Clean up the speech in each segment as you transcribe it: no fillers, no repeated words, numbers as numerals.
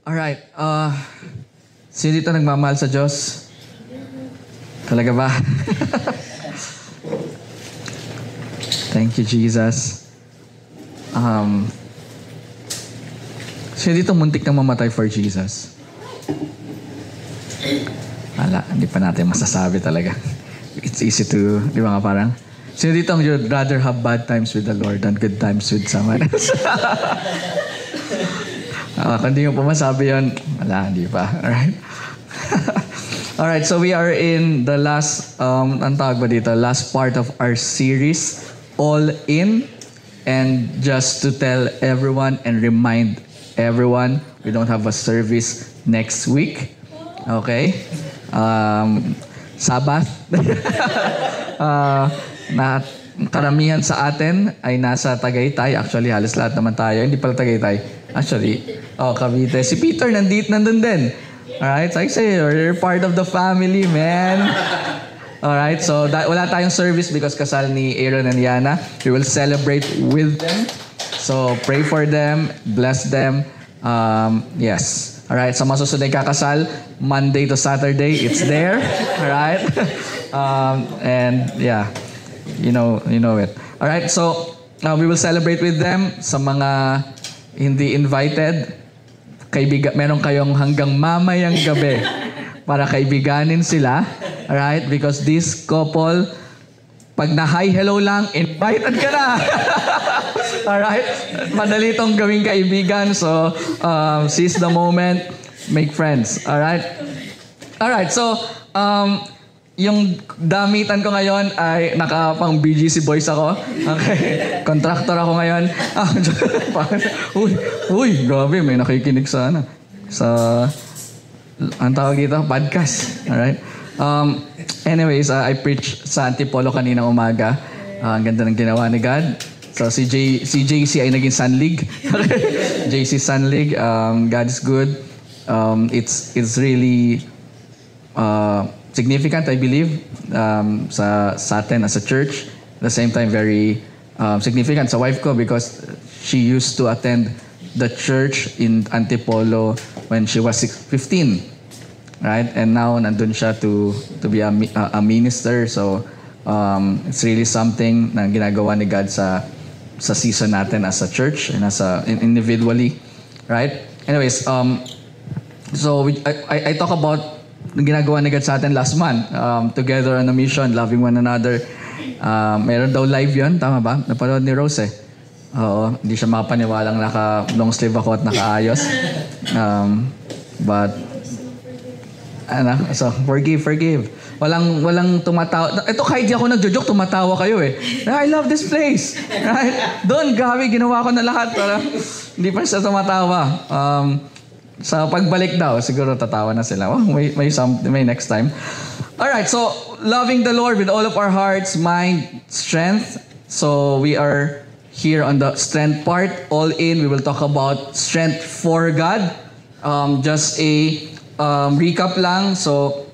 Alright, sino dito nagmamahal sa Diyos? Talaga ba? Thank you, Jesus. Sino dito muntik na mamatay for Jesus? Wala, hindi pa natin masasabi talaga. It's easy to, di ba nga parang, sino dito ang you'd rather have bad times with the Lord than good times with someone else? Kung di mo pa masabi yun, wala, hindi pa. Alright? Alright, so we are in the last, ang tawag ba dito? Last part of our series, All In. And just to tell everyone and remind everyone, we don't have a service next week. Okay? Sabbath. Na karamihan sa atin ay nasa Tagaytay. Actually, halos lahat naman tayo. Hindi pala Tagaytay. Actually, Cavite. Si Peter nandun din. Alright? So I say, you're part of the family, man. Alright? So wala tayong service because kasal ni Aaron and Yana. We will celebrate with them. So pray for them. Bless them. Yes. Alright? Sa mga susunod kakasal, Monday to Saturday, it's there. Alright? And yeah. You know it. Alright, so we will celebrate with them. Sa mga hindi invited, meron kayong hanggang mamayang gabi para kaibiganin sila. Alright, because this couple, pag na-hi hello lang, invited ka na. Alright, madali itong gawing kaibigan. So seize the moment, make friends. Alright, so yung damitan ko ngayon ay nakapang BGC boys ako. Okay. Contractor ako ngayon. Uy, grabe, may nakikinig sa ang tawag dito, podcast. Alright. Anyways, I preach sa Antipolo kaninang umaga. Ang ganda ng ginawa ni God. So si JC ay naging Sunlig. JC Sunlig. God is good. It's really significant, I believe, sa atin as a church. At the same time, very significant sa wife ko because she used to attend the church in Antipolo when she was 15. Right? And now, nandun siya to be a minister. So, it's really something na ginagawa ni God sa season natin as a church and as individually. Right? Anyways, so I talk about yung ginagawa ni God sa atin last month. Together on a mission, loving one another. Meron daw live yun. Tama ba? Napanood ni Rose eh. Oo. Hindi siya makapaniwalang naka-long sleeve ako at nakaayos. But, so, forgive. Walang tumatawa. Ito, kahit di ako nagjo-joke, tumatawa kayo eh. I love this place. Right? Doon, gabi, ginawa ko na lahat. Para hindi pa siya tumatawa. Sa pagbalik daw, siguro tatawa na sila. May next time. Alright, so loving the Lord with all of our hearts, mind, strength. So we are here on the strength part. All in, we will talk about strength for God. Just a recap lang. So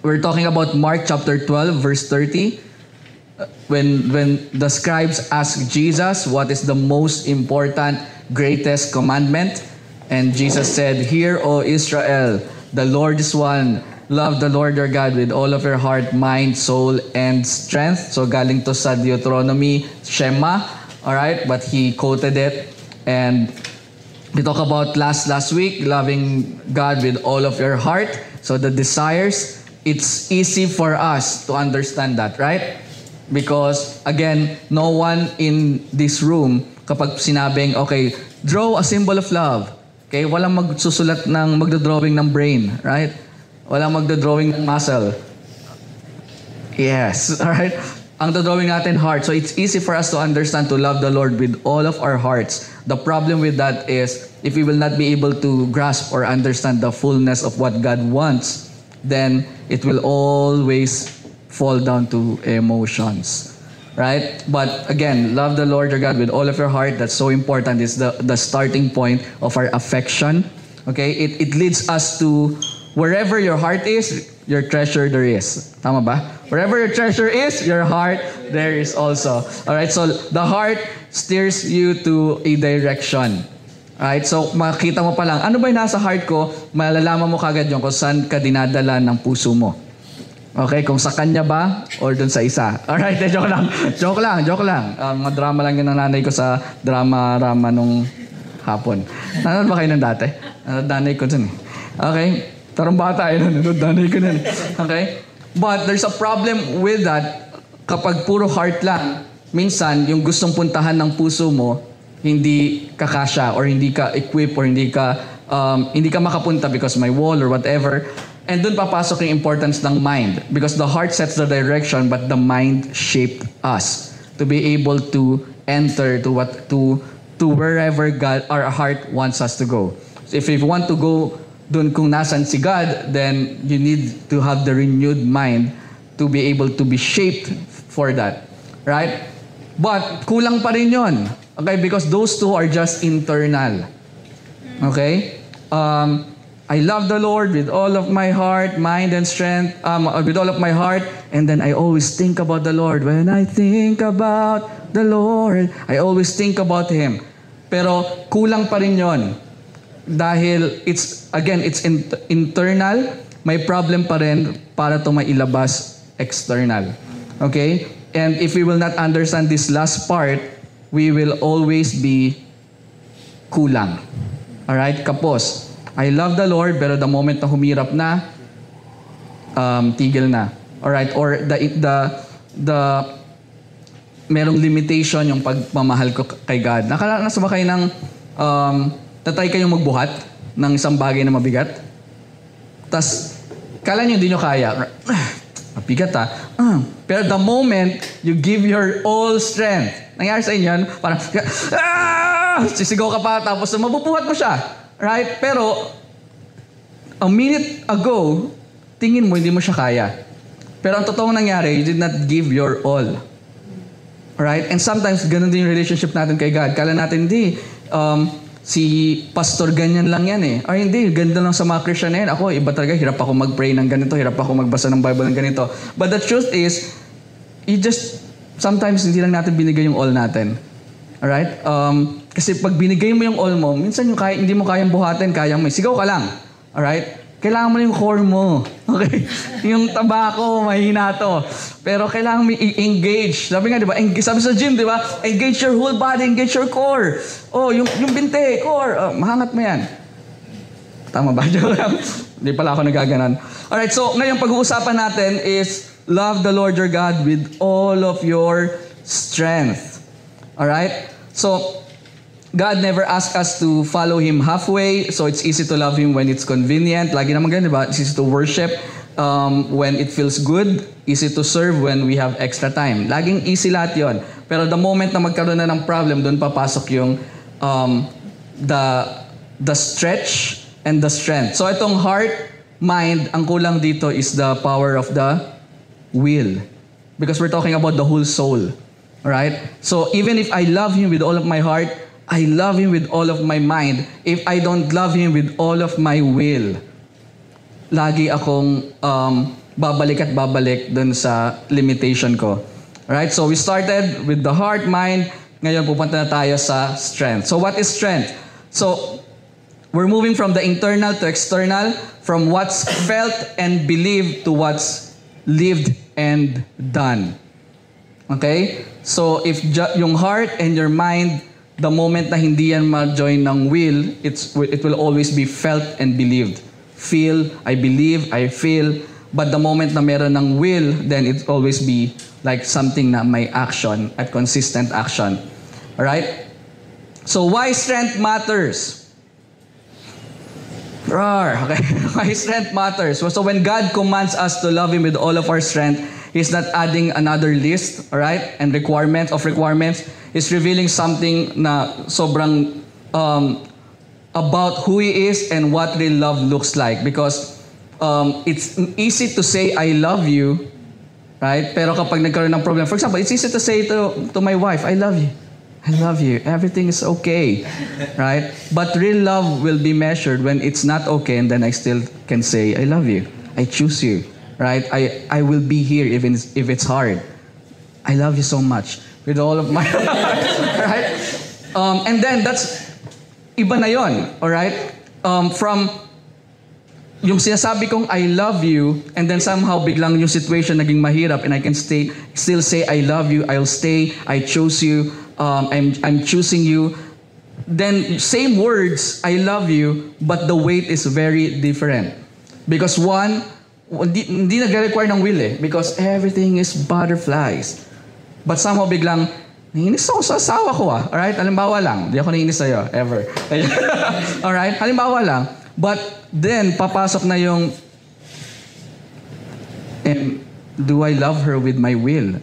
we're talking about Mark chapter 12, verse 30. When the scribes asked Jesus, what is the most important, greatest commandment? And Jesus said, "Hear, O Israel, the Lord is one. Love the Lord your God with all of your heart, mind, soul, and strength." So galing to sa Deuteronomy, Shema. Alright? But he quoted it. And we talked about last week, loving God with all of your heart. So the desires, it's easy for us to understand that, right? Because, again, no one in this room, kapag sinabing, okay, draw a symbol of love. Okay, walang magdodrawing ng brain, right? Walang magdodrawing ng muscle. Yes, all right? Ang dodrawing natin heart. So it's easy for us to understand to love the Lord with all of our hearts. The problem with that is if we will not be able to grasp or understand the fullness of what God wants, then it will always fall down to emotions. Right? But again, love the Lord your God with all of your heart. That's so important. It's the starting point of our affection. Okay? It leads us to wherever your heart is, your treasure there is. Tama ba? Wherever your treasure is, your heart there is also. Alright? So the heart steers you to a direction. Right? So, makita mo pa lang, ano ba yung nasa heart ko, malalaman mo kagad yun kung saan ka dinadala ng puso mo. Okay? Kung sa kanya ba, or dun sa isa. Alright, joke lang. Joke lang. Mga drama lang yun ng nanay ko sa drama nung hapon. Nanonood ba kayo ng dati? Nanay ko dun eh. Okay? Tarong bata yun, nanonood nanay ko dun. Okay? But there's a problem with that. Kapag puro heart lang, minsan, yung gustong puntahan ng puso mo, hindi kakasya or hindi ka equip or hindi ka makapunta because may wall or whatever. And dun papasok yung importance ng mind. Because the heart sets the direction but the mind shaped us to be able to enter to wherever God, our heart wants us to go. So if you want to go dun kung nasan si God, then you need to have the renewed mind to be able to be shaped for that. Right? But kulang pa rin yun. Okay? Because those two are just internal. Okay? I love the Lord with all of my heart, mind, and strength, with all of my heart, and then I always think about the Lord. When I think about the Lord, I always think about Him. Pero kulang pa rin yun. Dahil it's internal, may problem pa rin para ito mailabas external. Okay? And if we will not understand this last part, we will always be kulang. Alright? Kapos. I love the Lord, pero the moment na humirap na, tigil na. Alright? Or merong limitation yung pagmamahal ko kay God. Nakaranas ba kayo ng, tatry kayong magbuhat ng isang bagay na mabigat? Tas, kala nyo hindi nyo kaya. Mabigat Pero the moment you give your all strength, nangyari sa inyo yan, parang, sisigaw ka pa, tapos mabubuhat mo siya. Right? Pero, a minute ago, tingin mo, hindi mo siya kaya. Pero ang totoong nangyari, you did not give your all. Right? And sometimes, ganun din yung relationship natin kay God. Kala natin, hindi, si pastor ganyan lang yan eh. Ay hindi, ganda lang sa mga Christian na yan. Ako, iba talaga, hirap ako mag-pray ng ganito, hirap ako magbasa ng Bible ng ganito. But the truth is, sometimes hindi lang natin binigay yung all natin. Alright? Kasi pag binigay mo yung all mo, minsan hindi mo kayang buhatin, kayang may sigaw ka lang. Alright? Kailangan mo yung core mo. Okay? Yung tabako, mahina to. Pero kailangan mo i-engage. Sabi nga, di ba? Sabi sa gym, di ba? Engage your whole body, engage your core. Oh, yung binte, core. Oh, mahangat mo yan. Tama ba? Hindi pala ako nagaganan. Alright, so ngayon pag-uusapan natin is love the Lord your God with all of your strength. Alright? So, God never asked us to follow Him halfway, so it's easy to love Him when it's convenient. Lagi naman ganun, diba? It's easy to worship when it feels good. Easy to serve when we have extra time. Laging easy lahat yon. Pero the moment na magkaroon na ng problem, doon papasok yung the stretch and the strength. So itong heart, mind, ang kulang dito is the power of the will. Because we're talking about the whole soul. Alright? So even if I love Him with all of my heart, I love Him with all of my mind. If I don't love Him with all of my will, lagi akong babalik at babalik dun sa limitation ko. Alright? So we started with the heart, mind. Ngayon pupunta na tayo sa strength. So what is strength? So we're moving from the internal to external, from what's felt and believed to what's lived and done. Okay? So if yung heart and your mind, the moment na hindi yan ma-join ng will, it will always be felt and believed. Feel, I believe, I feel. But the moment na meron ng will, then it always be like something na may action at consistent action. Alright? So why strength matters? Okay. Why strength matters? So when God commands us to love Him with all of our strength, He's not adding another list, alright, and requirements. He's revealing something na sobrang about who He is and what real love looks like. Because it's easy to say, I love you, right? Pero kapag nagkaroon ng problem, for example, it's easy to say to my wife, I love you. I love you. Everything is okay, right? But real love will be measured when it's not okay, and then I still can say, I love you. I choose you. Right? I will be here even if it's hard. I love you so much with all of my heart. Right? And then iba na yon, alright? From yung sinasabi kong I love you, and then somehow biglang yung situation naging mahirap, and I can still say I love you, I'll stay, I chose you, I'm choosing you. Then same words, I love you, but the weight is very different. Because one, hindi nag-require ng will because everything is butterflies. But somehow biglang, naiinis ako sa asawa ko alright? Halimbawa lang, hindi ako naiinis sa'yo, ever. Alright? Halimbawa lang. But then, papasok na yung, do I love her with my will?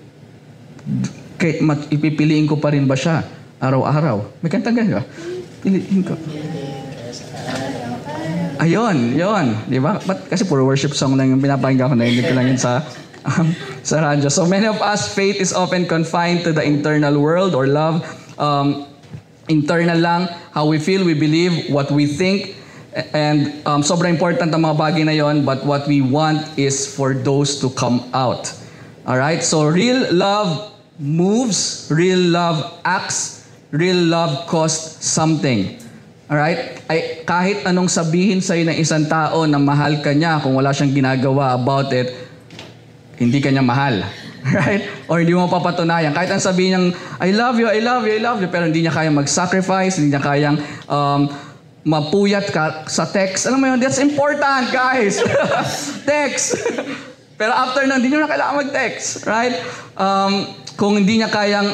Ipipiliin ko pa rin ba siya araw-araw? May kantang ganyan, piliin ko. Ayun, yun. Di ba? Kasi puro worship song lang yung pinapakinggan ko, nainig ko lang yun sa radyo. So many of us, faith is often confined to the internal world or love. Internal lang, how we feel, we believe, what we think. And sobrang important ang mga bagay na yon, but what we want is for those to come out. Alright? So real love moves, real love acts, real love costs something. Alright? Kahit anong sabihin sa'yo ng isang tao na mahal ka niya, kung wala siyang ginagawa about it, hindi ka niya mahal. Right? Or hindi mo papatunayan. Kahit ang sabihin niyang, I love you, I love you, I love you, pero hindi niya kayang mag-sacrifice, hindi niya kayang mapuyat ka sa text. Alam mo yun, that's important, guys. Text. Pero after nun, hindi niyo na kailangan mag-text. Right? Kung hindi niya kayang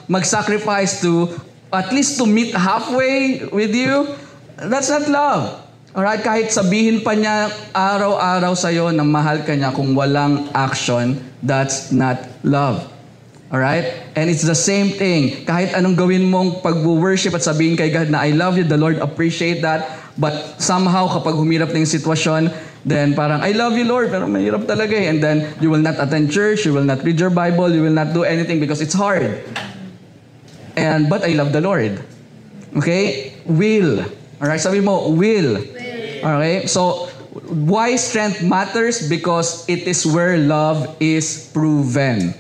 mag-sacrifice to at least to meet halfway with you, that's not love. Alright? Kahit sabihin pa niya araw-araw sa'yo na mahal ka niya, kung walang action, that's not love. Alright? And it's the same thing. Kahit anong gawin mong pag-worship at sabihin kay God na I love you, the Lord appreciate that. But somehow, kapag humirap na yung sitwasyon, then parang, I love you, Lord, pero mahirap talaga And then, you will not attend church, you will not read your Bible, you will not do anything because it's hard. But I love the Lord. Okay? Will. Alright, sabi mo, will. Okay? So, why strength matters? Because it is where love is proven.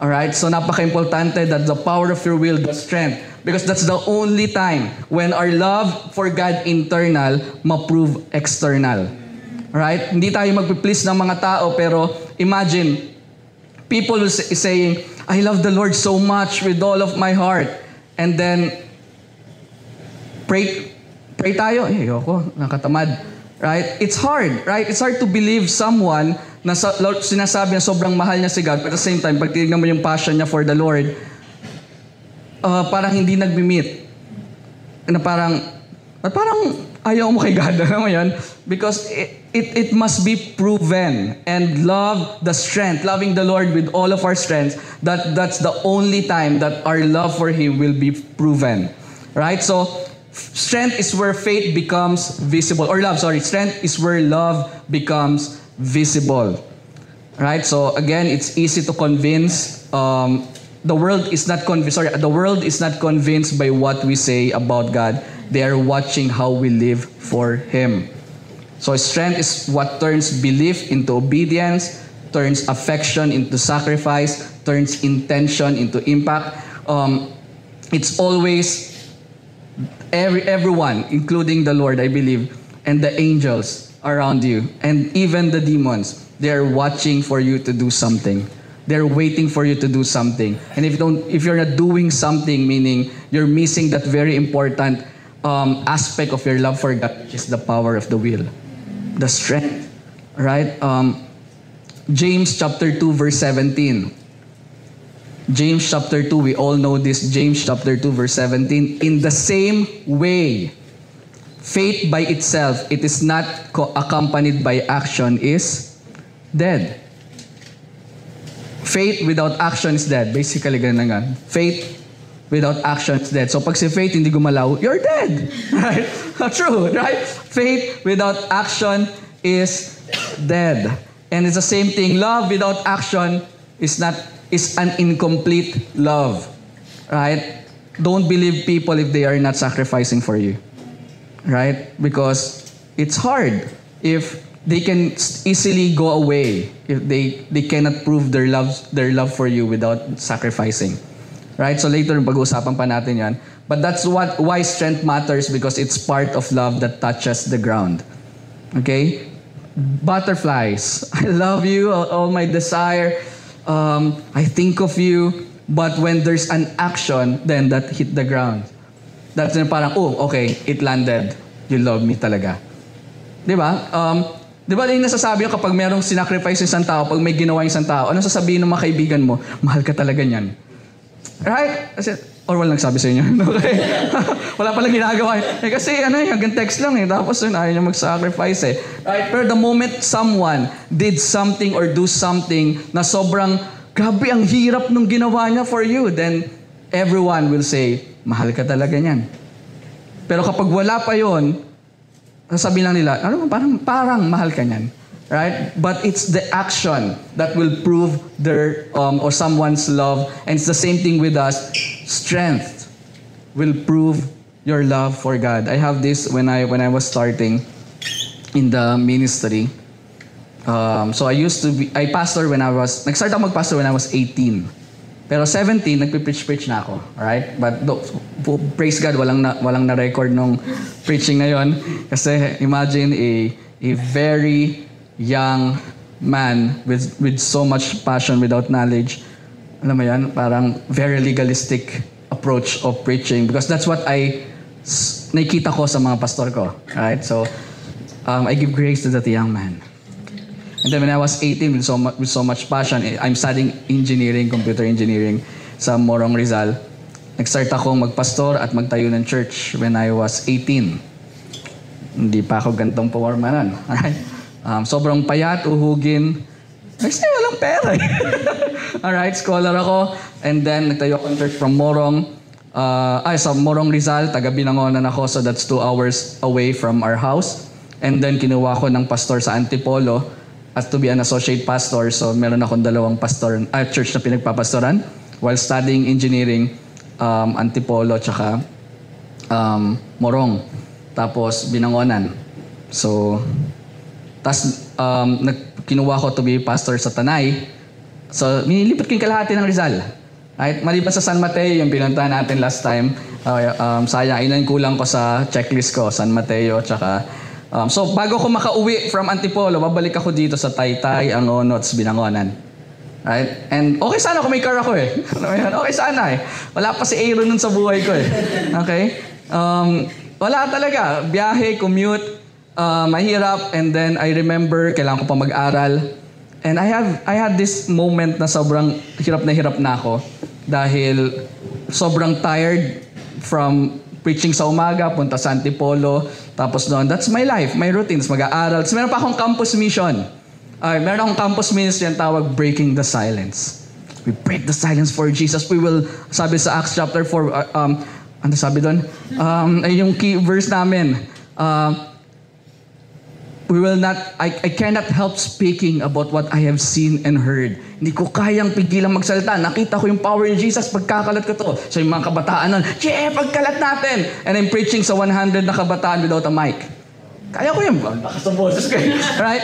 Alright? So, napaka-importante that the power of your will, the strength. Because that's the only time when our love for God internal ma-prove external. Alright? Hindi tayo magpi-please ng mga tao, pero imagine, people will saying, I love the Lord so much with all of my heart. And then, pray tayo. Ayoko, nakatamad. Right? It's hard, right? It's hard to believe someone na sinasabi na sobrang mahal niya si God, but at the same time, pag tinignan mo yung passion niya for the Lord, parang hindi nagmi-meet. Na parang ayaw mo kay God. Alam mo yun? Because it must be proven. And love the strength, loving the Lord with all of our strength, that's the only time that our love for Him will be proven. Right? So, strength is where faith becomes visible. Strength is where love becomes visible. Right? So, again, it's easy to convince. The world is not convinced by what we say about God. They are watching how we live for Him. So strength is what turns belief into obedience, turns affection into sacrifice, turns intention into impact. It's always everyone, including the Lord, I believe, and the angels around you, and even the demons, they are watching for you to do something. They're waiting for you to do something. And if you're not doing something, meaning you're missing that very important aspect of your love for God, which is the power of the will, the strength, right? James chapter 2, verse 17. James chapter 2, we all know this. James chapter 2, verse 17. In the same way, faith by itself, it is not accompanied by action, is dead. Faith without action is dead. Basically, ganun nga. Faith without action is dead. So pag si faith hindi gumalaw, you're dead. Right? True, right? Faith without action is dead. And it's the same thing. Love without action is an incomplete love. Right? Don't believe people if they are not sacrificing for you. Right? Because it's hard if they can easily go away if they cannot prove their love for you without sacrificing. Right? So later, pag-uusapan pa natin yan. But that's why strength matters, because it's part of love that touches the ground. Okay? Butterflies. I love you, all my desire. I think of you. But when there's an action, then that hit the ground. That's yung parang, oh, okay, it landed. You love me talaga. Di ba? Di ba yung nasasabi ko kapag merong sinacrifice yung isang tao, pag may ginawa yung isang tao, ano sasabihin ng mga kaibigan mo? Mahal ka talaga niyan. Right? Or walang nagsabi sa inyo. Okay. Wala palang ginagawa. Kasi hanggang text lang Tapos yun, ayaw niya mag-sacrifice Right? Pero the moment someone did something or do something na sobrang, grabe, ang hirap nung ginawa niya for you, then everyone will say, mahal ka talaga niyan. Pero kapag wala pa yun, sasabihin lang nila, parang mahal ka niyan. Right? But it's the action that will prove their or someone's love. And it's the same thing with us. Strength will prove your love for God. I have this when I was starting in the ministry. So I pastor nag-start ako mag-pastor when I was 18. Pero 17, nagpipreach na ako. Alright? But praise God, walang na-record nung preaching na yon. Kasi imagine a very young man with so much passion without knowledge. Alam mo yan? Parang very legalistic approach of preaching, because that's what nakikita ko sa mga pastor ko. Right? So, I give grace to that young man. And then when I was 18, with so much passion, I'm studying computer engineering sa Morong Rizal. Nag-start akong magpastor at magtayo ng church when I was 18. Hindi pa ako gantong puwarma nun. Alright? Sobrang payat, uhugin. Kasi walang pera Alright, scholar ako. And then, nagtayo ako ng church from Morong. Sa Morong Rizal, taga Binangonan ako. So that's 2 hours away from our house. And then, kinuha ko ng pastor sa Antipolo as to be an associate pastor. So meron akong 2 church na pinagpapastoran while studying engineering, Antipolo tsaka Morong. Tapos Binangonan. So, kinuha ko to be pastor sa Tanay. So, nilipat ko yung kalahati ng Rizal. Right? Maliban sa San Mateo, yung pinuntahan natin last time. Sayang, ilan kulang ko sa checklist ko, San Mateo, tsaka... so, bago ko makauwi from Antipolo, babalik ako dito sa Taytay, Angonots, Binangonan. Right? And okay sana kung may car ako Okay sana Wala pa si Aaron nun sa buhay ko Okay? Wala talaga. Biyahe, commute, mahirap, and then I remember kailangan ko pa mag-aral, and I had this moment na sobrang hirap na ako dahil sobrang tired from preaching sa umaga, punta sa Antipolo, tapos noon, that's my life, my routines, mag-aaral. So, meron pa akong campus mission. Meron akong campus ministry ang tawag, Breaking the Silence. We break the silence for Jesus. We will, sabi sa Acts chapter 4, ano sabi doon? Ay yung key verse namin, I cannot help speaking about what I have seen and heard. Hindi ko kayang pigilang magsalita. Nakita ko yung power ni Jesus, pagkakalat ko to. So yung mga kabataan nun, pagkalat natin! And I'm preaching sa 100 na kabataan without a mic. Kaya ko yun. Lakas ng boses ko. Right?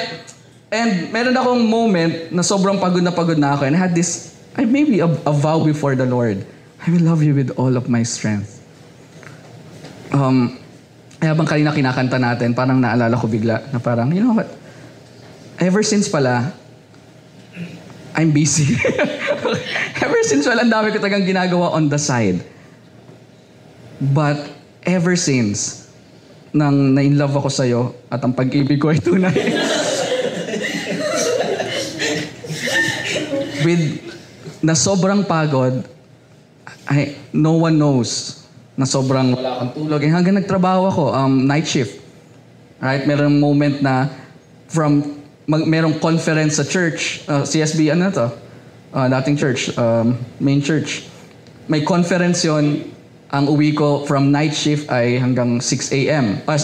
And meron akong moment na sobrang pagod na ako. And I had this, maybe a vow before the Lord. I will love you with all of my strength. Habang kanina kinakanta natin, parang naalala ko bigla na parang, you know what? Ever since pala, I'm busy. Ever since wala, ang dami ko talagang ginagawa on the side. But ever since, nang na-inlove ako sa'yo at ang pag-ibig ko ay tunay. Na sobrang pagod, no one knows na sobrang wala akong tulog. Hanggang nagtrabaho ako, night shift. Right? Merong moment na merong conference sa church, CSB, dating church, main church. May conference yon. Ang uwi ko from night shift ay hanggang 6 a.m. 8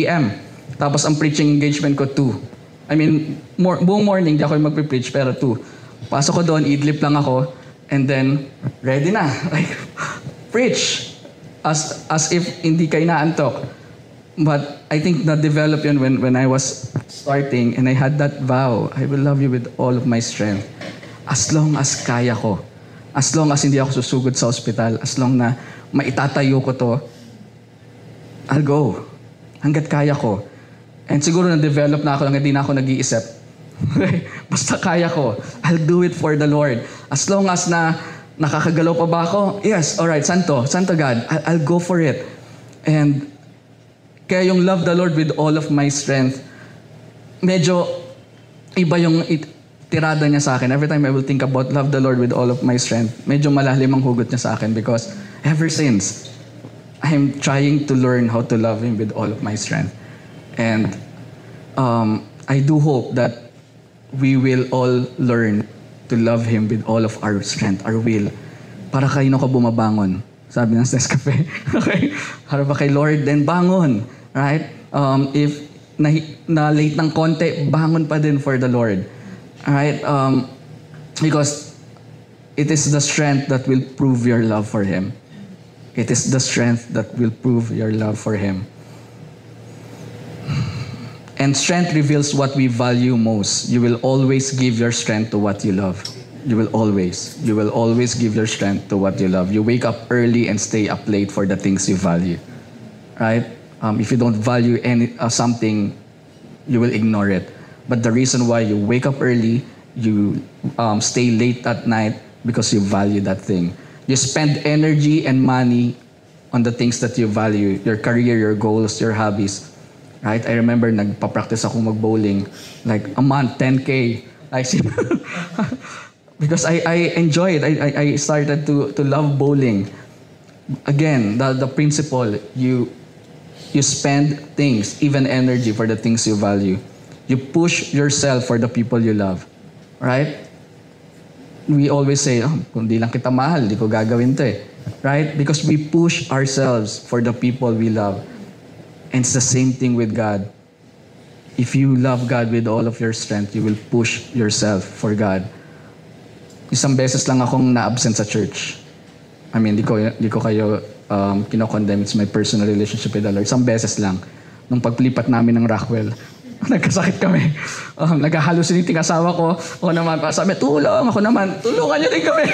a.m. Tapos ang preaching engagement ko 2. I mean, buong morning, di ako magpipreach, pero 2. Pasok ko doon, idlip lang ako, and then, ready na. Like, preach. As if hindi ka inaantok. But I think na-develop yun when I was starting, and I had that vow, I will love you with all of my strength. As long as kaya ko. As long as hindi ako susugod sa ospital. As long na maitatayo ko to, I'll go. Hanggat kaya ko. And siguro na-develop na ako lang, hindi na ako nag-iisip. Basta kaya ko, I'll do it for the Lord. As long as na nakakagalaw pa ba ako? Yes, alright, santo God, I'll go for it. And kaya yung love the Lord with all of my strength, medyo iba yung tirada niya sa akin. Every time I will think about love the Lord with all of my strength, medyo malalim ang hugot niya sa akin because ever since, I'm trying to learn how to love Him with all of my strength. And I do hope that we will all learn to love Him with all of our strength, our will. Para kayo ka bumabangon. Sabi ng Nescafe. Okay? Para ba kay Lord, then bangon. Right? If na late ng konti, bangon pa din for the Lord. Alright? Because it is the strength that will prove your love for Him. It is the strength that will prove your love for Him. And strength reveals what we value most. You will always give your strength to what you love. You will always give your strength to what you love. You wake up early and stay up late for the things you value. Right? If you don't value something, you will ignore it. But the reason why you wake up early, you stay late at night, because you value that thing. You spend energy and money on the things that you value, your career, your goals, your hobbies. Right? I remember nagpa-practice ako mag-bowling, like a month, 10K. Because I enjoy it. I started to love bowling. Again, the principle, you spend things, even energy, for the things you value. You push yourself for the people you love. Right? We always say, kung di lang kita mahal, di ko gagawin to eh. Right? Because we push ourselves for the people we love. And it's the same thing with God. If you love God with all of your strength, you will push yourself for God. Isang beses lang akong na-absent sa church. I mean, di ko kayo kinokondemn. It's my personal relationship with the Lord. Isang beses lang. Nung paglipat namin ng Rockwell, nagkasakit kami. Nag-hallucinate yung asawa ko. Ako naman, sabi, tulong. Ako naman, tulungan niyo din kami.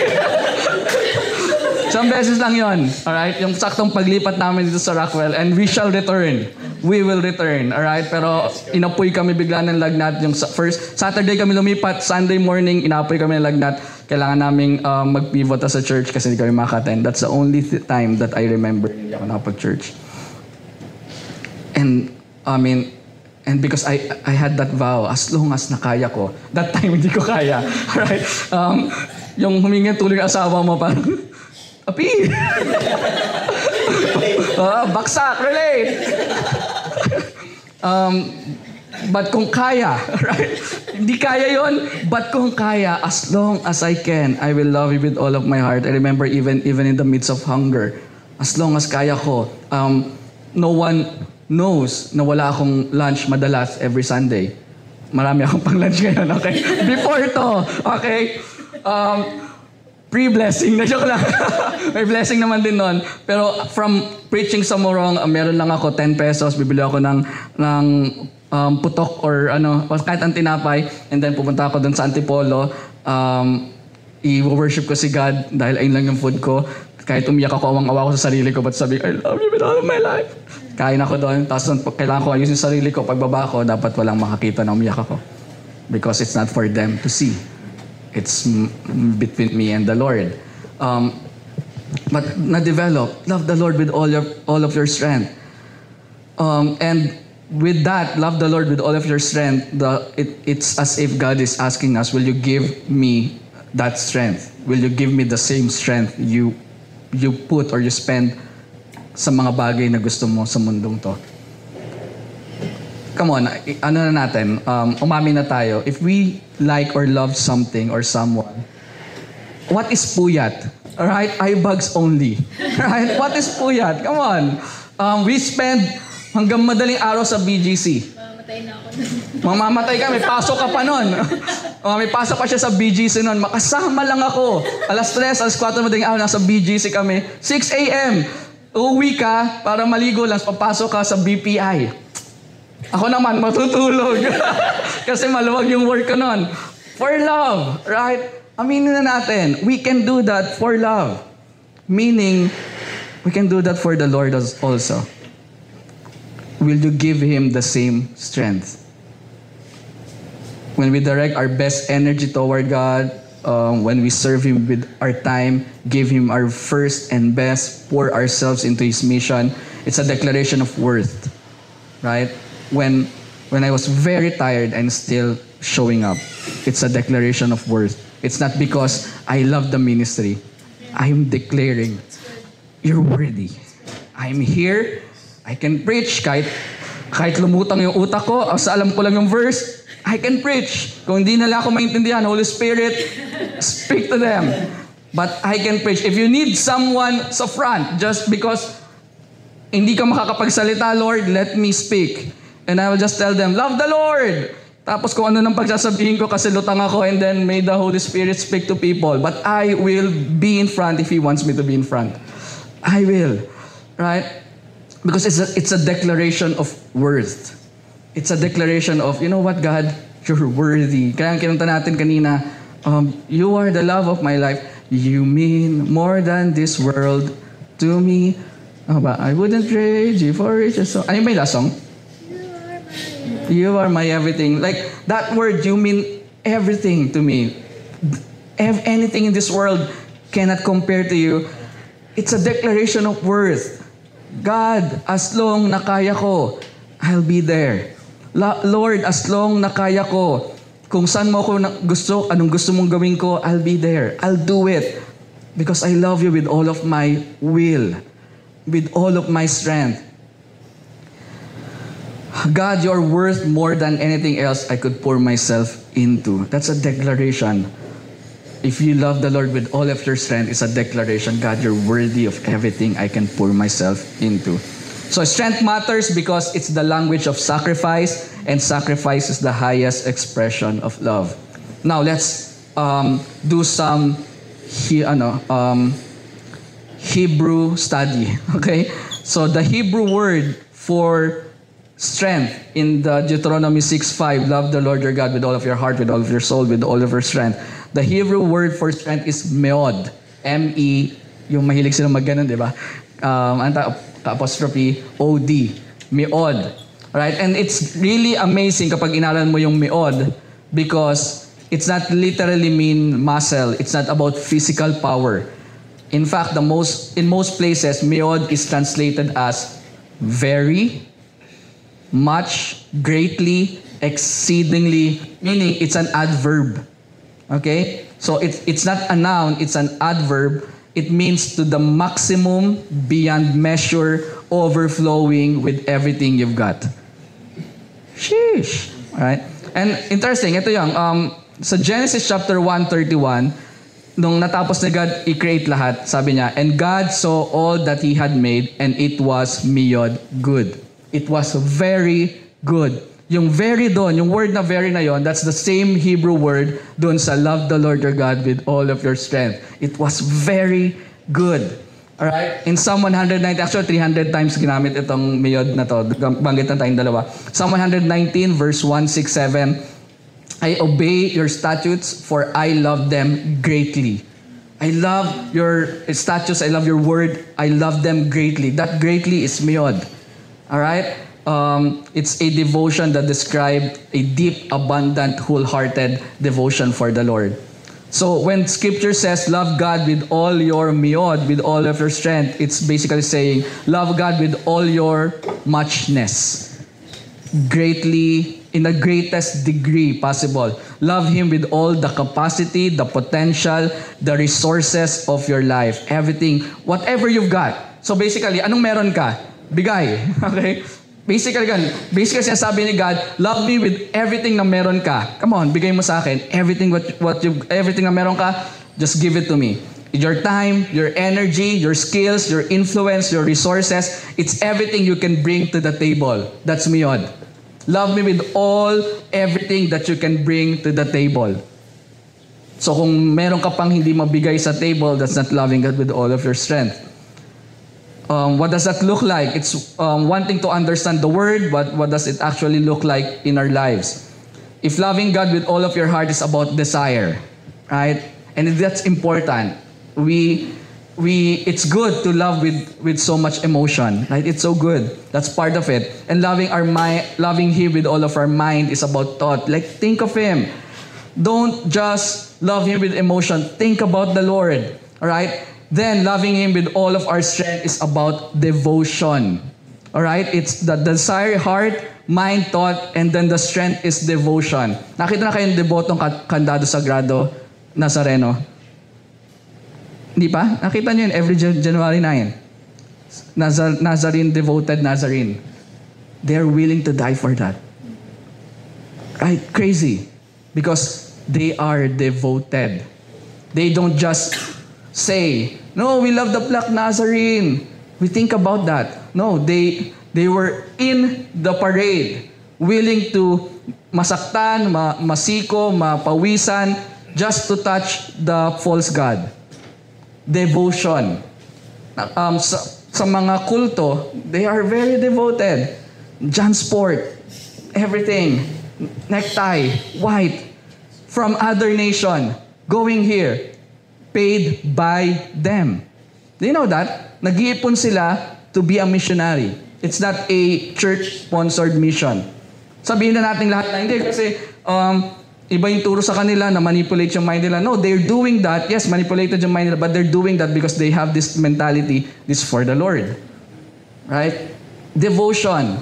Isang beses lang yon. Alright? Yung saktong paglipat namin dito sa Rockwell. And we shall return. We will return. Alright? Pero inapoy kami bigla ng lagnat. Yung first Saturday kami lumipat. Sunday morning, inapoy kami ng lagnat. Kailangan naming mag-pivot sa church kasi hindi kami makaka-attend. That's the only time that I remember hindi ako nakapag-church. And, and because I had that vow, as long as nakaya ko, that time hindi ko kaya. Right? Yung humingi tulong yung asawa mo, parang, api! Baksak, relate! But kung kaya, right? Hindi kaya yon, but kung kaya, as long as I can, I will love you with all of my heart. I remember even in the midst of hunger, as long as kaya ko, no one knows na wala akong lunch madalas every Sunday. Marami akong pang-lunch ngayon, okay? Before to, okay? Pre-blessing, na joke lang. May blessing naman din nun. Pero from preaching sa Morong, meron lang ako 10 pesos, bibili ako ng putok or kahit ang tinapay, and then pupunta ako dun sa Antipolo, i-worship ko si God dahil ayun lang yung food ko. Kahit umiyak ako, awang-awa ko sa sarili ko, but sabi, I love you with all of my life. Kain ako doon, tapos kailangan ko ayusin sa sarili ko. Pagbaba ko, dapat walang makakita na umiyak ako. Because it's not for them to see. It's between me and the Lord. But na-develop, love the Lord with all of your strength. And with that, love the Lord with all of your strength, it's as if God is asking us, will you give me that strength? Will you give me the same strength you put or you spend sa mga bagay na gusto mo sa mundong to? Come on, na natin, umamin na tayo. If we like or love something or someone, what is puyat? Alright? Eyebags only. Right? What is puyat? Come on. We spend hanggang madaling araw sa BGC. Mamamatay na ako. Mamamatay ka, may pasok ka pa nun. May pasok pa siya sa BGC nun. Makasama lang ako. Alas 3, alas 4 madaling araw, nasa BGC kami. 6 a.m. Uuwi ka para maligo lang, papasok ka sa BPI. Ako naman, matutulog. Kasi maluwag yung work ko nun. For love, right? Aminin na natin, we can do that for love. Meaning, we can do that for the Lord also. Will you give Him the same strength? When we direct our best energy toward God, when we serve Him with our time, give Him our first and best, pour ourselves into His mission, it's a declaration of worth, right? When I was very tired and still showing up, it's a declaration of worth. It's not because I love the ministry. I'm declaring, you're worthy. I'm here. I can preach kahit lumutang yung utak ko, sa alam ko lang yung verse, I can preach. Kung hindi nila ako maintindihan, Holy Spirit, speak to them. But I can preach. If you need someone sa front, just because hindi ka makakapagsalita, Lord, let me speak. And I will just tell them, love the Lord. Tapos kung ano nang pagsasabihin ko kasi lutang ako, and then may the Holy Spirit speak to people. But I will be in front if He wants me to be in front. I will. Right? Because it's a declaration of worth. It's a declaration of, you know what, God? You're worthy. Kaya ang kinanta natin kanina, you are the love of my life. You mean more than this world to me. I wouldn't trade you for riches. Ano yung may last song? You are my everything. Like, that word, you mean everything to me. Anything in this world cannot compare to you. It's a declaration of worth. God, as long na kaya ko, I'll be there. Lord, as long na kaya ko, kung saan mo ako gusto, anong gusto mong gawin ko, I'll be there. I'll do it. Because I love you with all of my will. With all of my strength. God, you're worth more than anything else I could pour myself into. That's a declaration. If you love the Lord with all of your strength, it's a declaration. God, you're worthy of everything I can pour myself into. So strength matters because it's the language of sacrifice, and sacrifice is the highest expression of love. Now, let's do some Hebrew study. Okay? So the Hebrew word for strength in the Deuteronomy 6:5, love the Lord your God with all of your heart, with all of your soul, with all of your strength. The Hebrew word for strength is meod. M-E, yung mahilig silang mag-ganon, di ba? Apostrophe O-D. Meod. Right? And it's really amazing kapag inaral mo yung meod because it's not literally mean muscle. It's not about physical power. In fact, in most places, meod is translated as very, much, greatly, exceedingly, meaning it's an adverb. Okay? So it's not a noun, it's an adverb. It means to the maximum, beyond measure, overflowing with everything you've got. Sheesh. Alright? And interesting, ito yung, sa Genesis chapter 1:31, nung natapos na God i-create lahat, sabi niya, and God saw all that He had made, and it was meod good. It was very good. Yung very doon, yung word na very na yon, that's the same Hebrew word doon sa love the Lord your God with all of your strength. It was very good. Alright? In Psalm 190, actually 300 times ginamit itong meod na to. Banggit na tayong dalawa. Psalm 119 verse 167, I obey your statutes for I love them greatly. I love your statutes, I love your word, I love them greatly. That greatly is meod. Alright? It's a devotion that described a deep, abundant, wholehearted devotion for the Lord. So when Scripture says, love God with all your meod, with all of your strength, it's basically saying, love God with all your muchness. Greatly, in the greatest degree possible. Love Him with all the capacity, the potential, the resources of your life. Everything, whatever you've got. So basically, anong meron ka? Bigay. Okay? Basically, sinasabi ni God, love me with everything na meron ka. Come on, bigay mo sa akin. Everything na meron ka, just give it to me. Your time, your energy, your skills, your influence, your resources, it's everything you can bring to the table. That's meod. Love me with everything that you can bring to the table. So kung meron ka pang hindi mabigay sa table, that's not loving God with all of your strength. What does that look like? It's wanting to understand the word, but what does it actually look like in our lives? If loving God with all of your heart is about desire, right? And that's important. We it's good to love with so much emotion, right? It's so good. That's part of it. And loving Him with all of our mind is about thought. Like, think of Him. Don't just love Him with emotion. Think about the Lord, all right? Then loving Him with all of our strength is about devotion, all right? It's the desire, heart, mind, thought, and then the strength is devotion. Nakita na kayong debotong Candado Sagrado Nazareno? Hindi pa? Nakita nyo yun every January 9. Nazarene, devoted Nazarene. They're willing to die for that. Right? Crazy. Because they are devoted. They don't just say, no, we love the Black Nazarene. We think about that. No, they were in the parade, willing to masaktan, masiko, mapawisan, just to touch the false god. Devotion. Sa mga kulto, they are very devoted. Jansport, everything, necktie, white, from other nation, going here, paid by them. Do you know that? Nag-iipon sila to be a missionary. It's not a church-sponsored mission. Sabihin na natin lahat na hindi kasi iba yung turo sa kanila na manipulate yung mind nila. No, they're doing that. Yes, manipulated yung mind nila, but they're doing that because they have this mentality, this for the Lord. Right? Devotion.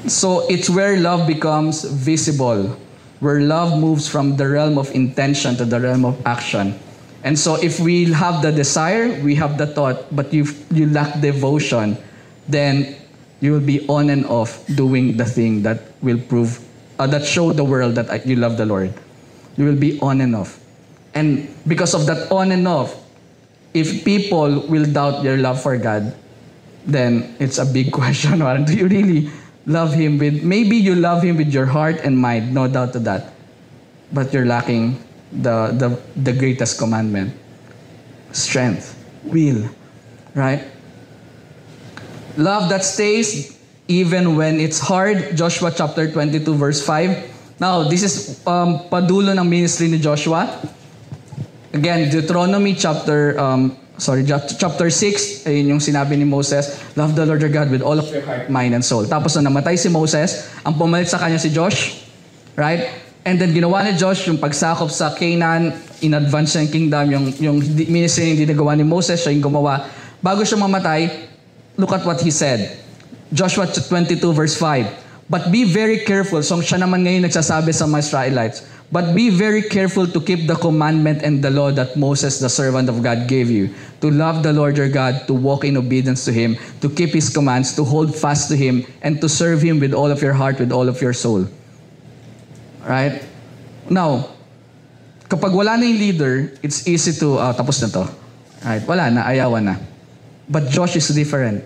So it's where love becomes visible, where love moves from the realm of intention to the realm of action. And so if we have the desire, we have the thought, but you lack devotion, then you will be on and off doing the thing that will prove, that show the world that you love the Lord. You will be on and off. And because of that on and off, if people will doubt your love for God, then it's a big question. Do you really love Him with, maybe you love Him with your heart and mind, no doubt to that. But you're lacking the greatest commandment. Strength, will, right? Love that stays even when it's hard. Joshua chapter 22 verse 5. Now, this is padulo ng ministry ni Joshua. Again, Deuteronomy chapter 6, ayun yung sinabi ni Moses, love the Lord your God with all of your heart, mind, and soul. Tapos na namatay si Moses, ang pumalit sa kanya si Josh, right? And then ginawa ni Josh yung pagsakop sa Canaan, in advance ng kingdom, yung ministry hindi nagawa ni Moses, siya yung gumawa. Bago siya mamatay, look at what he said. Joshua 22 verse 5. But be very careful. So siya naman ngayon nagsasabi sa mga Israelites. But be very careful to keep the commandment and the law that Moses, the servant of God, gave you. To love the Lord your God, to walk in obedience to Him, to keep His commands, to hold fast to Him, and to serve Him with all of your heart, with all of your soul. Right? Now, kapag wala na yung leader, it's easy to, tapos na to. Right? Wala na, ayawan na. But Josh is different.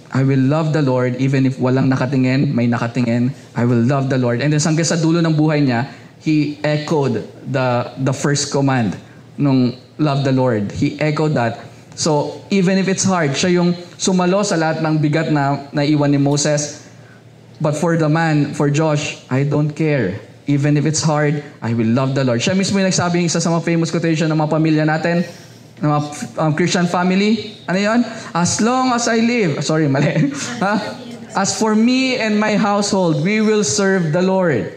I will love the Lord even if walang nakatingin, may nakatingin. I will love the Lord. And then hanggang sa dulo ng buhay niya, he echoed the first command nung love the Lord. He echoed that. So, even if it's hard, siya yung sumalo sa lahat ng bigat na naiwan ni Moses. But for the man, for Josh, I don't care. Even if it's hard, I will love the Lord. Siya mismo yung nagsabi isa sa mga famous quotation ng mga pamilya natin, ng mga Christian family. Ano yun? As long as I live. Sorry, mali. As for me and my household, we will serve the Lord.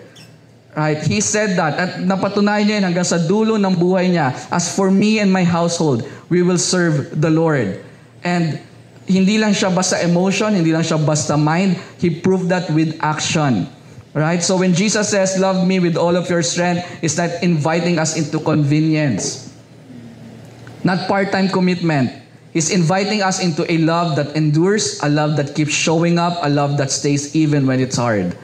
Right? He said that. At napatunayan niya yun hanggang sa dulo ng buhay niya. As for me and my household, we will serve the Lord. And hindi lang siya basta emotion, hindi lang siya basta mind. He proved that with action. Right? So when Jesus says, love me with all of your strength, it's not inviting us into convenience. Not part-time commitment. He's inviting us into a love that endures, a love that keeps showing up, a love that stays even when it's hard.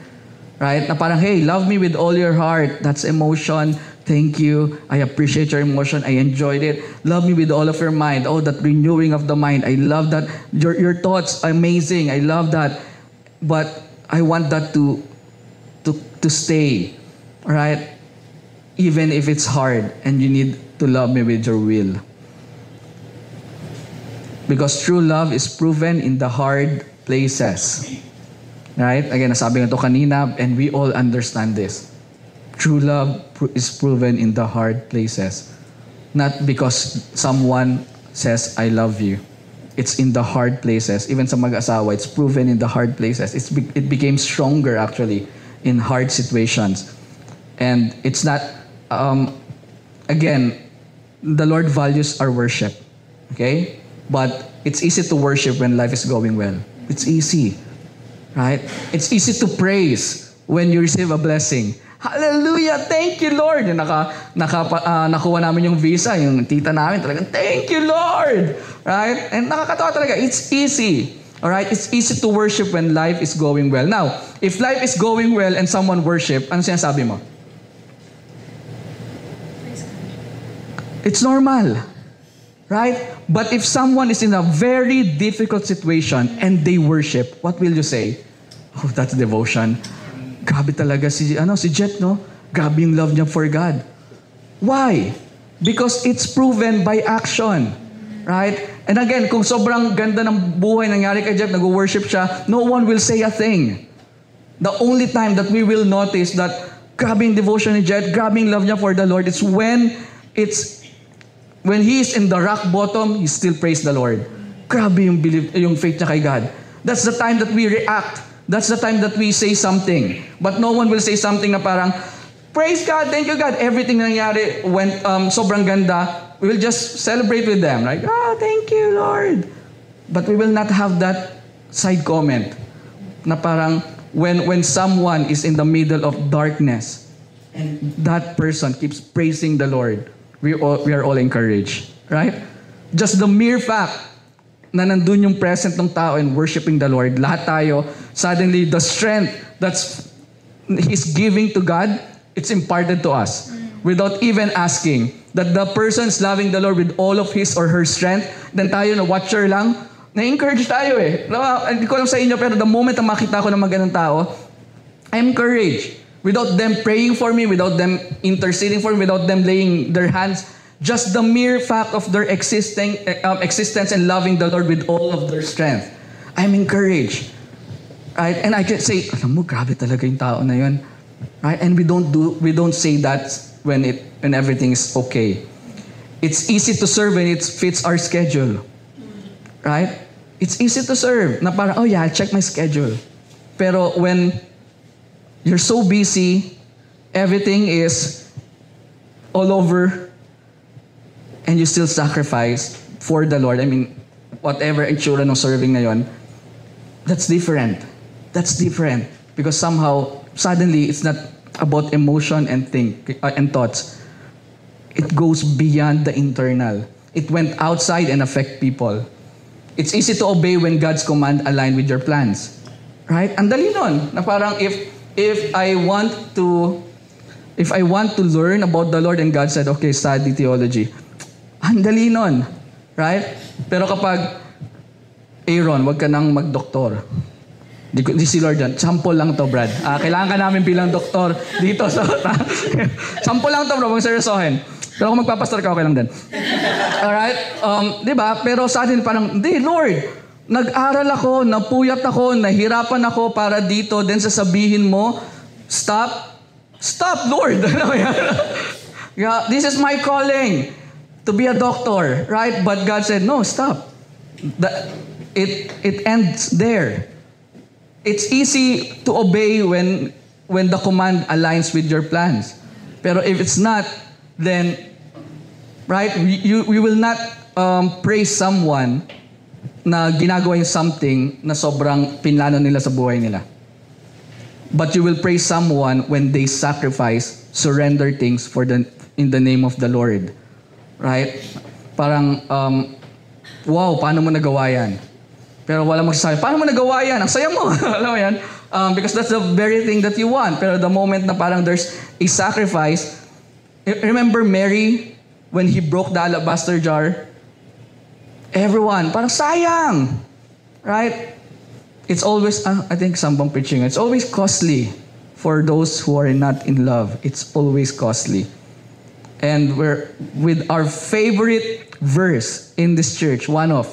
Right? Na parang, hey, love me with all your heart. That's emotion. Thank you. I appreciate your emotion. I enjoyed it. Love me with all of your mind. Oh, that renewing of the mind. I love that. Your thoughts, amazing. I love that. But I want that to stay. Right? Even if it's hard and you need to love me with your will. Because true love is proven in the hard places. Right? Again, nasabi nga ito kanina, and we all understand this. True love is proven in the hard places. not because someone says, I love you. It's in the hard places. Even sa mag-asawa, it's proven in the hard places. It became stronger actually in hard situations. And it's not, again, the Lord values our worship. Okay? But it's easy to worship when life is going well. It's easy. Right? It's easy to praise when you receive a blessing. Hallelujah! Thank you, Lord! Yung nakuha namin yung visa, yung tita namin talagang, thank you, Lord! Right? And nakakatawa talaga. It's easy. Alright? It's easy to worship when life is going well. Now, if life is going well and someone worship, ano sinasabi mo? It's normal. Right? But if someone is in a very difficult situation and they worship, what will you say? Oh, that's devotion. Grabe talaga si Jet, no? Grabe yung love niya for God. Why? Because it's proven by action. Right? And again, kung sobrang ganda ng buhay nangyari kay Jet, nag-worship siya, no one will say a thing. The only time that we will notice that grabe yung devotion ni Jet, grabe yung love niya for the Lord, it's when he is in the rock bottom, he still praise the Lord. Grabe yung faith niya kay God. That's the time that we react. That's the time that we say something. But no one will say something na parang, praise God, thank you God. Everything nangyari went sobrang ganda. We will just celebrate with them. Like, thank you Lord. But we will not have that side comment na parang when someone is in the middle of darkness and that person keeps praising the Lord, we are all encouraged. Right? Just the mere fact na nandun yung present ng tao and worshiping the Lord, lahat tayo, suddenly the strength that's He's giving to God, it's imparted to us. Without even asking, that the person's loving the Lord with all of his or her strength, then tayo na watcher lang, na-encourage tayo eh. Hindi ko alam sa inyo, pero the moment na makita ko ng magandang tao, I'm encouraged. Without them praying for me, without them interceding for me, without them laying their hands, just the mere fact of their existence and loving the Lord with all of their strength, I'm encouraged. Right? And I can say, alam mo, grabe talaga yung tao na yun. Right? And we don't say that when everything is okay. It's easy to serve when it fits our schedule. Right? It's easy to serve. Na parang, oh yeah, I'll check my schedule. Pero when you're so busy, everything is all over, and you still sacrifice for the Lord, I mean, whatever itsura ng serving na yon, that's different. That's different. Because somehow, suddenly, it's not about emotion and thoughts. It goes beyond the internal. It went outside and affect people. It's easy to obey when God's command align with your plans. Right? Ang dali nun. Na parang if I want to learn about the Lord and God said, okay, study theology. Ang dali nun. Right? Pero kapag, Aaron, wag ka nang mag-doktor. Di si Lord yan. Sample lang to, Brad. Kailangan ka namin bilang doktor dito. Sample lang to, bro. Huwag seryosohin. Pero kung magpapastor ka, okay lang din. Alright? Di ba? Pero sa atin parang, di, Lord, nag-aral ako, napuyat ako, nahirapan ako para dito, then sasabihin mo, stop, Lord. Yeah, this is my calling to be a doctor, right? But God said, no, stop. It ends there. It's easy to obey when the command aligns with your plans. Pero if it's not, then, right, we will not praise someone na ginagawa yung something na sobrang pinlano nila sa buhay nila. But you will praise someone when they sacrifice, surrender things in the name of the Lord. Right? Parang, wow, paano mo nagawa yan? Pero wala magsasabi, paano mo nagawa yan? Ang saya mo. Alam mo yan? Because that's the very thing that you want. Pero the moment na parang there's a sacrifice, remember Mary, when he broke the alabaster jar, everyone, parang sayang. Right? It's always, I think sambang preaching, it's always costly for those who are not in love. It's always costly. And we're with our favorite verse in this church, one of,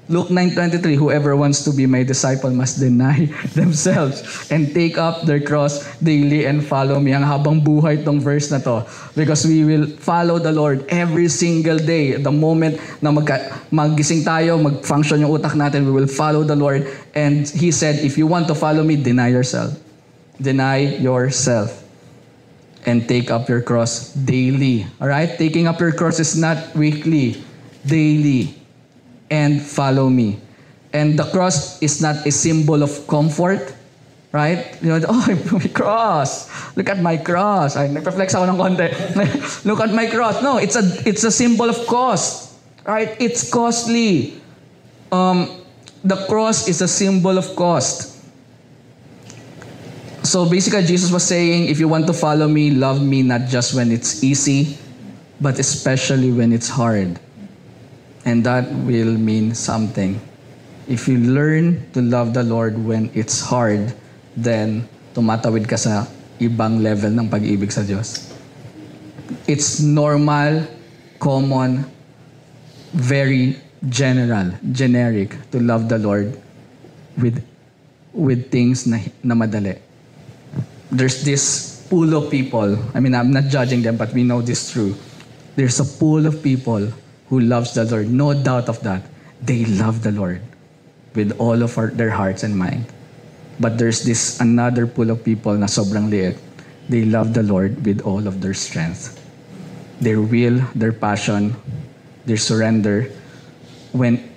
Luke 9:23, whoever wants to be my disciple must deny themselves and take up their cross daily and follow me. Ang habang buhay tong verse na to. Because we will follow the Lord every single day. The moment na maggising tayo, mag-function yung utak natin, we will follow the Lord. And He said, if you want to follow me, deny yourself. Deny yourself. And take up your cross daily. Alright? Taking up your cross is not weekly. Daily. And follow me. And the cross is not a symbol of comfort, right? You know, oh, my cross. Look at my cross. Ay, nagpa-flex ako ng konti. Look at my cross. No, it's a symbol of cost, right? It's costly. The cross is a symbol of cost. So basically, Jesus was saying, if you want to follow me, love me not just when it's easy, but especially when it's hard. And that will mean something. If you learn to love the Lord when it's hard, then tumatawid ka sa ibang level ng pag-ibig sa Diyos. It's normal, common, very generic to love the Lord with things na madali. There's this pool of people. I mean, I'm not judging them, but we know this true. There's a pool of people who loves the Lord. No doubt of that. They love the Lord with all of their hearts and mind. But there's this another pool of people na sobrang liit. They love the Lord with all of their strength. Their will, their passion, their surrender,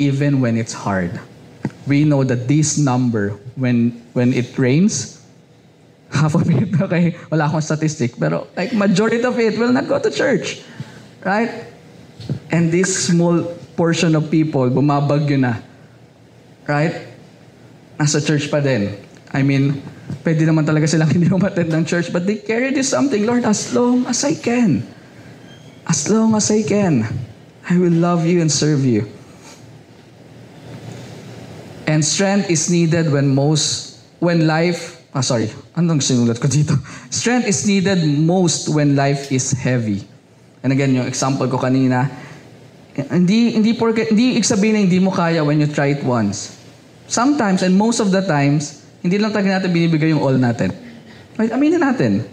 even when it's hard. We know that this number, when it rains, half of it, okay, wala akong statistic, pero like majority of it will not go to church. Right? And this small portion of people, bumabagyo na. Right? Nasa church pa din. I mean, pwede naman talaga silang hindi umattend ng church, but they carry this something, Lord, as long as I can. As long as I can, I will love you and serve you. And strength is needed anong sinulat ko dito? Strength is needed most when life is heavy. And again, yung example ko kanina, hindi ibig sabihin na hindi mo kaya when you try it once. Sometimes, and most of the times, hindi lang talaga natin binibigay yung all natin. Right? Aminin natin.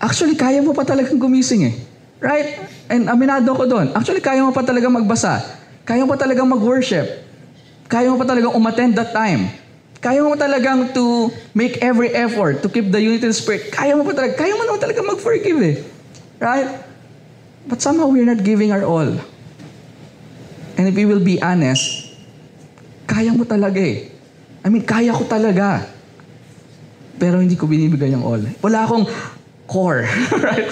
Actually, kaya mo pa talagang gumising eh. Right? And aminado ko doon. Actually, kaya mo pa talagang magbasa. Kaya mo pa talagang mag-worship. Kaya mo pa talagang umattend that time. Kaya mo talagang to make every effort to keep the unity of the Spirit. Kaya mo naman talagang mag-forgive eh. Right? But somehow we're not giving our all. And if we will be honest, kaya mo talaga eh. I mean, kaya ko talaga. Pero hindi ko binibigay yung all. Wala akong core. Right?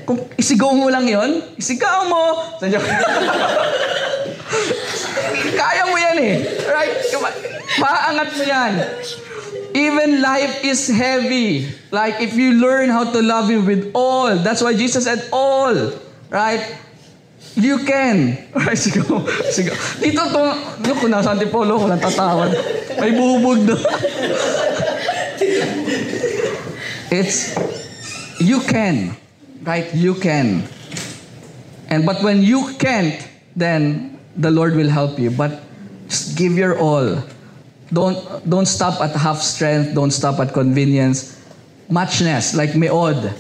Kung isigaw mo lang yon, isigaw mo. Kaya mo yan eh. Right? Maaangat mo yan. Even life is heavy. Like if you learn how to love Him with all. That's why Jesus said all. Right? You can. Right, sigaw. Dito kung nasa Antipolo, kung natatawad. May bubog doon. You can. Right? You can. But when you can't, then the Lord will help you. But just give your all. Don't stop at half strength. Don't stop at convenience. Muchness, like meod.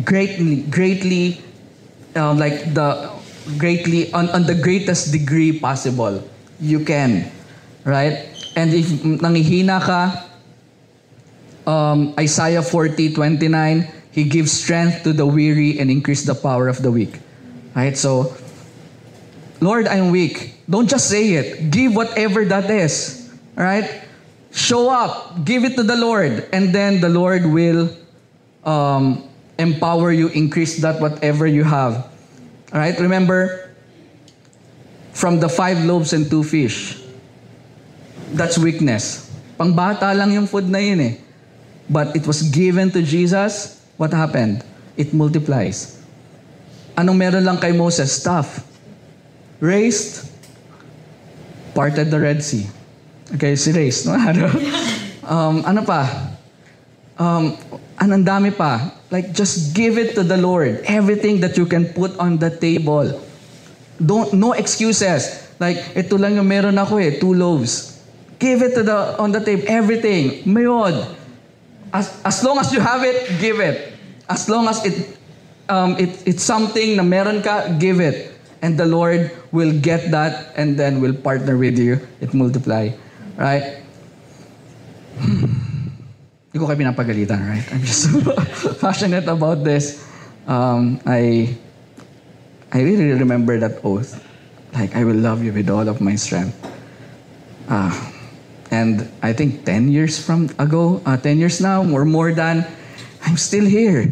Greatly, on the greatest degree possible. You can. Right? And if nangihina ka, Isaiah 40:29, He gives strength to the weary and increase the power of the weak. Right? So, Lord, I'm weak. Don't just say it. Give whatever that is. Right? Show up. Give it to the Lord. And then the Lord will empower you, increase that whatever you have. Alright? Remember, from the 5 loaves and 2 fish, that's weakness. Pangbata lang yung food na yun eh. But it was given to Jesus. What happened? It multiplies. Anong meron lang kay Moses? Staff. Raised. Parted the Red Sea. Okay, si raised. No? Ano pa? Anong dami pa? Like, just give it to the Lord. Everything that you can put on the table. No excuses. Like, ito lang yung meron ako 2 loaves. Give it on the table, everything. Mayod. As long as you have it, give it. As long as it's something na meron ka, give it. And the Lord will get that and then will partner with you. It multiply. Right? Hindi ko kayo pinapagalitan, right? I'm just so passionate about this. I really remember that oath. Like, I will love you with all of my strength. And I think 10 years ago, 10 years now, or more than, I'm still here.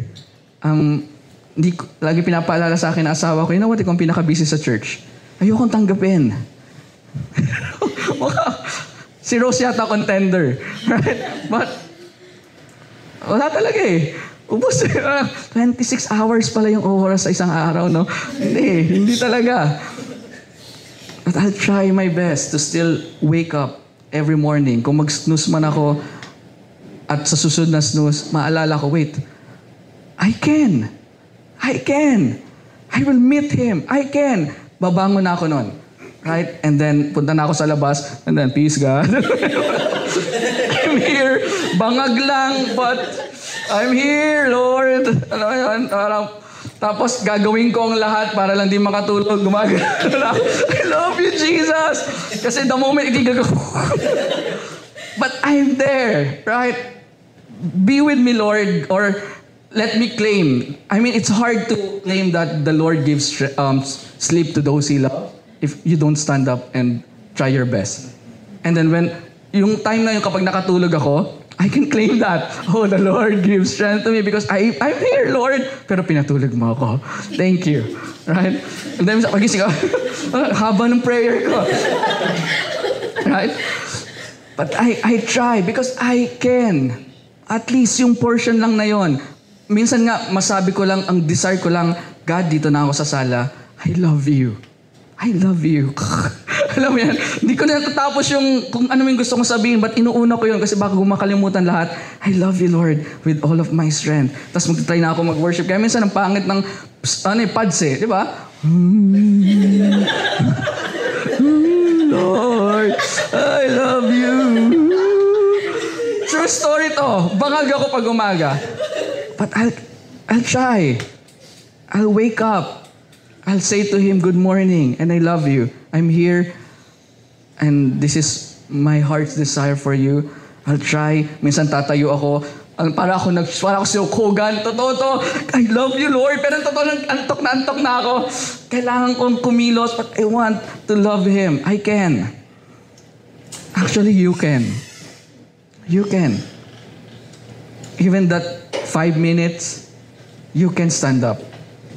Lagi pinapaalala sa akin ng asawa ko, you know what, ikong pinaka-busy sa church. Ayokong tanggapin. Si Rose yata contender. Right? But, wala talaga Ubus. 26 hours pala yung oras sa isang araw, no? Hindi talaga. But I'll try my best to still wake up every morning. Kung mag-snooze man ako at sa susunod na snooze, maalala ko, wait, I can. I will meet Him. I can. Babangon na ako nun. Right? And then, punta na ako sa labas, and then, peace God. I'm here. Bangag lang, but I'm here, Lord. Ano yun? Tapos gagawin ko ang lahat para lang di makatulog. Gumagano. I love you, Jesus. Kasi the moment hindi gagawin. But I'm there, right? Be with me, Lord, or let me claim. I mean, it's hard to claim that the Lord gives sleep to those He loves if you don't stand up and try your best. And then yung time na yun kapag nakatulog ako, I can claim that. Oh, the Lord gives strength to me because I'm here, Lord. Pero pinatulog mo ako. Thank you. Right? And then, pagising ako, haba ng prayer ko. Right? But I try because I can. At least yung portion lang na yon. Minsan nga, masabi ko lang, ang desire ko lang, God, dito na ako sa sala. I love you. I love you. Alam mo yan, hindi ko na natatapos yung kung ano yung gusto kong sabihin, but inuuna ko yun kasi baka gumakalimutan lahat. I love you, Lord, with all of my strength. Tapos magtitry na ako mag-worship. Kaya minsan ang pangit ng pads di ba? Lord, I love you. True story to. Bangag ako pag umaga. But I'll try. I'll wake up. I'll say to Him, good morning, and I love you. I'm here, and this is my heart's desire for you. I'll try. Minsan tatayo ako. Para ako si Hulk Hogan. Totoo to. I love you, Lord. Pero totoo lang, antok na ako. Kailangan kong kumilos, but I want to love Him. I can. Actually, you can. You can. Even that 5 minutes, you can stand up.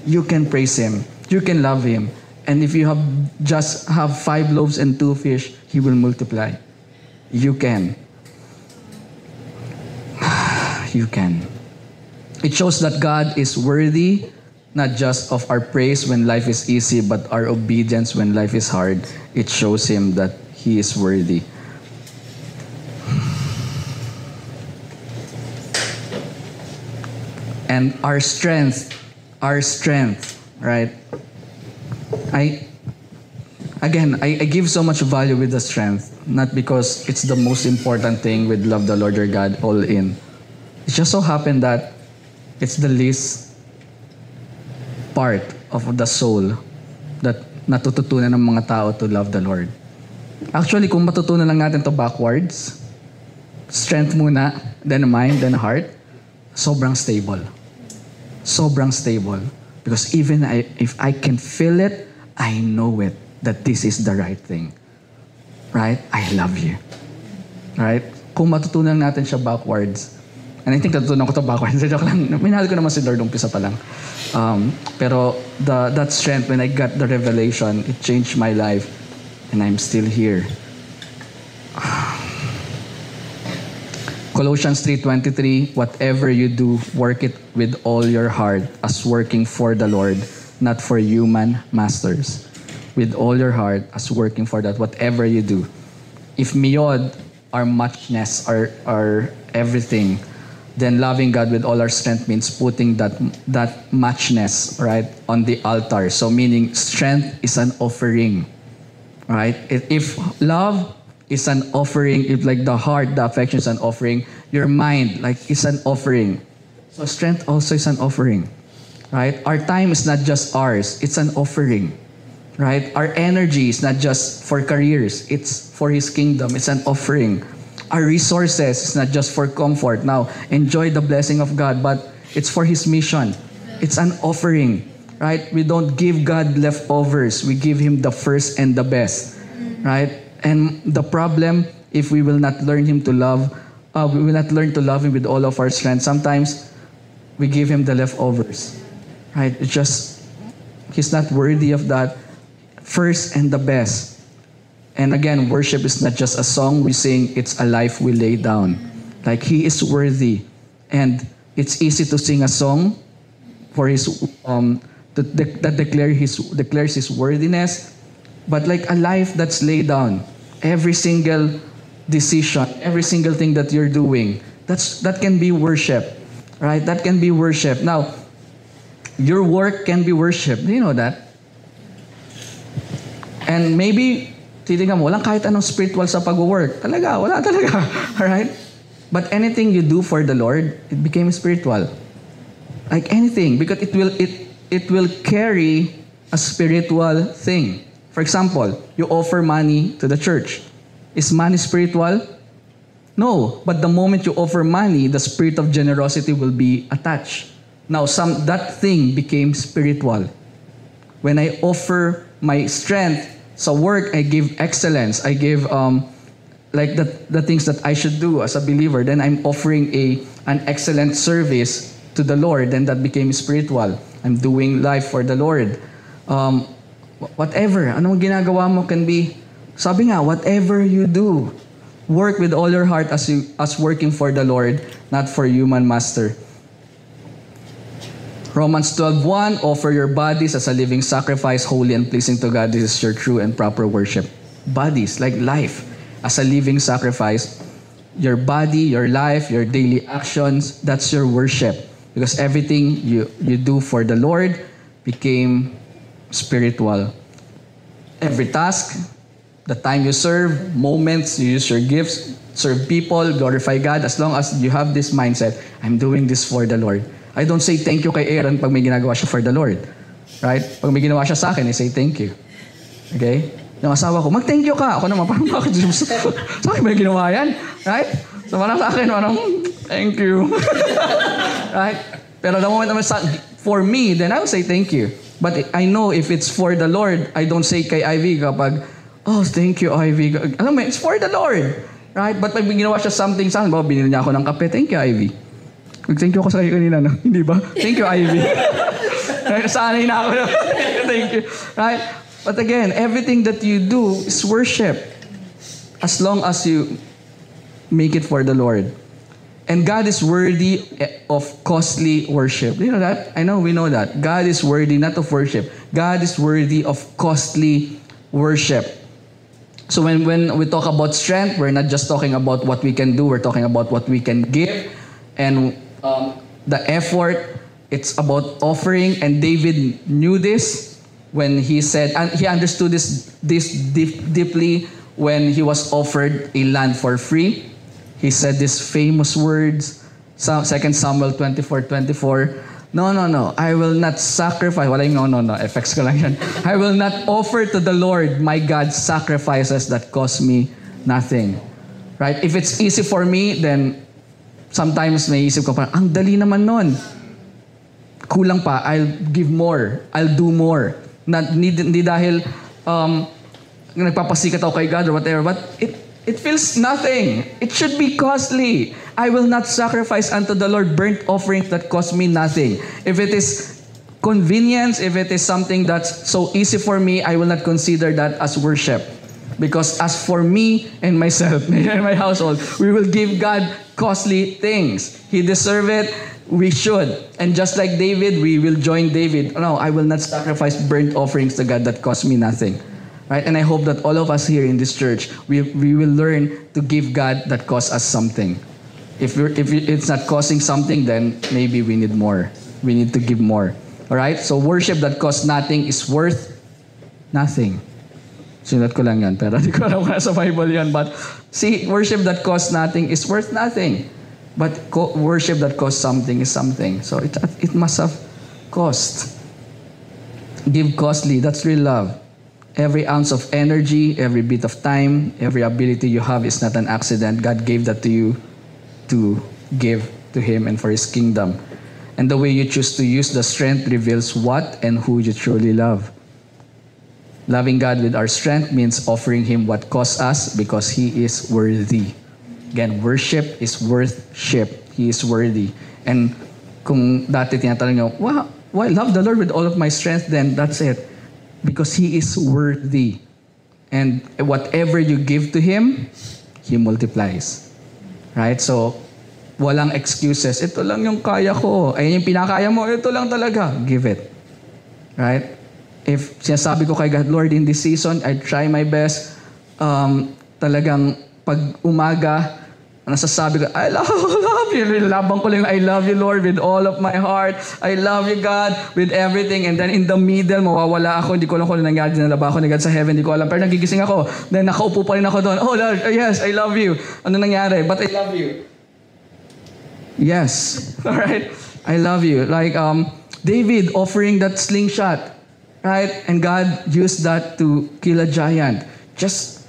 You can praise Him. You can love Him. And if you just have 5 loaves and 2 fish, He will multiply. You can. You can. It shows that God is worthy, not just of our praise when life is easy, but our obedience when life is hard. It shows Him that He is worthy. And our strength, right? I give so much value with the strength, not because it's the most important thing with love the Lord your God all in. It just so happened that it's the least part of the soul that natututunan ng mga tao to love the Lord. Actually, kung matutunan lang natin to backwards, strength muna, then mind, then heart, sobrang stable. Sobrang stable. Because even if I can feel it, I know it, that this is the right thing. Right? I love you. Right? Kung matutunan natin siya backwards, and I think natutunan ko ito backwards, joke lang, minahal ko naman si Lord umpisa pa lang. Pero that strength, when I got the revelation, it changed my life, and I'm still here. Colossians 3:23, whatever you do, work it with all your heart as working for the Lord, not for human masters. With all your heart as working for that, whatever you do. If miyod, our muchness, our everything, then loving God with all our strength means putting that muchness, right, on the altar. So meaning strength is an offering. Right? If love is an offering, if like the heart, the affection is an offering, your mind like is an offering. So strength also is an offering. Right? Our time is not just ours, it's an offering. Right? Our energy is not just for careers, it's for His kingdom, it's an offering. Our resources is not just for comfort. Now, enjoy the blessing of God, but it's for His mission. It's an offering. Right? We don't give God leftovers. We give Him the first and the best. Right? And the problem, if we will not learn Him to love, we will not learn to love Him with all of our strength. Sometimes, we give Him the leftovers. Right? It's just, He's not worthy of that first and the best. And again, worship is not just a song we sing, it's a life we lay down. Like He is worthy. And it's easy to sing a song for His that declares His worthiness, but like a life that's laid down, every single decision, every single thing that you're doing, that can be worship, right? That can be worship. Now, your work can be worship. Do you know that? And maybe, titignan mo, walang kahit anong spiritual sa pag-work. Talaga, wala talaga. Alright? But anything you do for the Lord, it became spiritual. Like anything, because it will carry a spiritual thing. For example, you offer money to the church. Is money spiritual? No. But the moment you offer money, the spirit of generosity will be attached. Now, that thing became spiritual. When I offer my strength sa work, I give excellence. I give like the things that I should do as a believer. Then I'm offering an excellent service to the Lord. Then that became spiritual. I'm doing life for the Lord. Whatever, anong ginagawa mo can be, sabi nga, whatever you do, work with all your heart as working for the Lord, not for human master. Romans 12:1, offer your bodies as a living sacrifice, holy and pleasing to God. This is your true and proper worship. Bodies, like life, as a living sacrifice. Your body, your life, your daily actions, that's your worship. Because everything you do for the Lord became spiritual. Every task, the time you serve, moments, you use your gifts, serve people, glorify God, as long as you have this mindset, I'm doing this for the Lord. I don't say thank you kay Aaron pag may ginagawa siya for the Lord. Right? Pag may ginawa siya sa akin, I say thank you. Okay? Yung asawa ko, mag-thank you ka. Ako naman, parang bakit sa akin may ginawa yan? Right? So parang sa akin, parang, thank you. Right? Pero the moment naman for me, then I will say thank you. But I know if it's for the Lord, I don't say kay Ivy kapag, oh, thank you, Ivy. Alam mo, it's for the Lord. Right? But pag ginawa siya something sa akin, binili niya ako ng kape, thank you, Ivy. Thank you ako sa kayo kanina, no? Hindi ba? Thank you, Ivy. Sanay na ako. Thank you. Right? But again, everything that you do is worship. As long as you make it for the Lord. And God is worthy of costly worship. Do you know that? I know we know that. God is worthy not of worship. God is worthy of costly worship. So when we talk about strength, we're not just talking about what we can do. We're talking about what we can give. And the effort, it's about offering. And David knew this when he said, and he understood this deeply when he was offered a land for free. He said these famous words, 2 Samuel 24:24. No, I will not sacrifice. Wala yung no. Effects ko lang yan. I will not offer to the Lord my God sacrifices that cost me nothing. Right? If it's easy for me, then sometimes naisip ko parang, ang dali naman nun. Kulang pa, I'll give more. I'll do more. Hindi dahil nagpapasikat ako kay God or whatever, but it feels nothing. It should be costly. I will not sacrifice unto the Lord burnt offerings that cost me nothing. If it is convenience, if it is something that's so easy for me, I will not consider that as worship. Because as for me and myself, and my household, we will give God costly things. He deserves it. We should. And just like David, we will join David. No, I will not sacrifice burnt offerings to God that cost me nothing. Right? And I hope that all of us here in this church, we will learn to give God that costs us something. If it's not costing something, then maybe we need more. We need to give more. All right? So worship that costs nothing is worth nothing. Sinulat ko lang yan, pero hindi ko alam kung nasa Bible yan. But see, worship that costs nothing is worth nothing. But worship that costs something is something. So it must have cost. Give costly, that's real love. Every ounce of energy, every bit of time, every ability you have is not an accident. God gave that to you to give to Him and for His kingdom. And the way you choose to use the strength reveals what and who you truly love. Loving God with our strength means offering Him what costs us because He is worthy. Again, worship is worship. He is worthy. And kung dati tinatanong nyo, wow, why love the Lord with all of my strength? Then that's it. Because He is worthy. And whatever you give to Him, He multiplies. Right? So, walang excuses. Ito lang yung kaya ko. Ayun yung pinakaya mo. Ito lang talaga. Give it. Right? If sinasabi ko kay God, Lord, in this season, I try my best. Talagang pag umaga, nasasabi ko, I love you. Labang ko lang, I love you, Lord, with all of my heart. I love you, God, with everything. And then in the middle, mawawala ako. Hindi ko alam kung ano nangyari. Dinalaba ako ni God sa heaven. Hindi ko alam. Pero nagigising ako. Then nakaupo pa rin ako doon. Oh, Lord, yes, I love you. Ano nangyari? But I love you. Yes. All right? I love you. Like David offering that slingshot. Right? And God used that to kill a giant. Just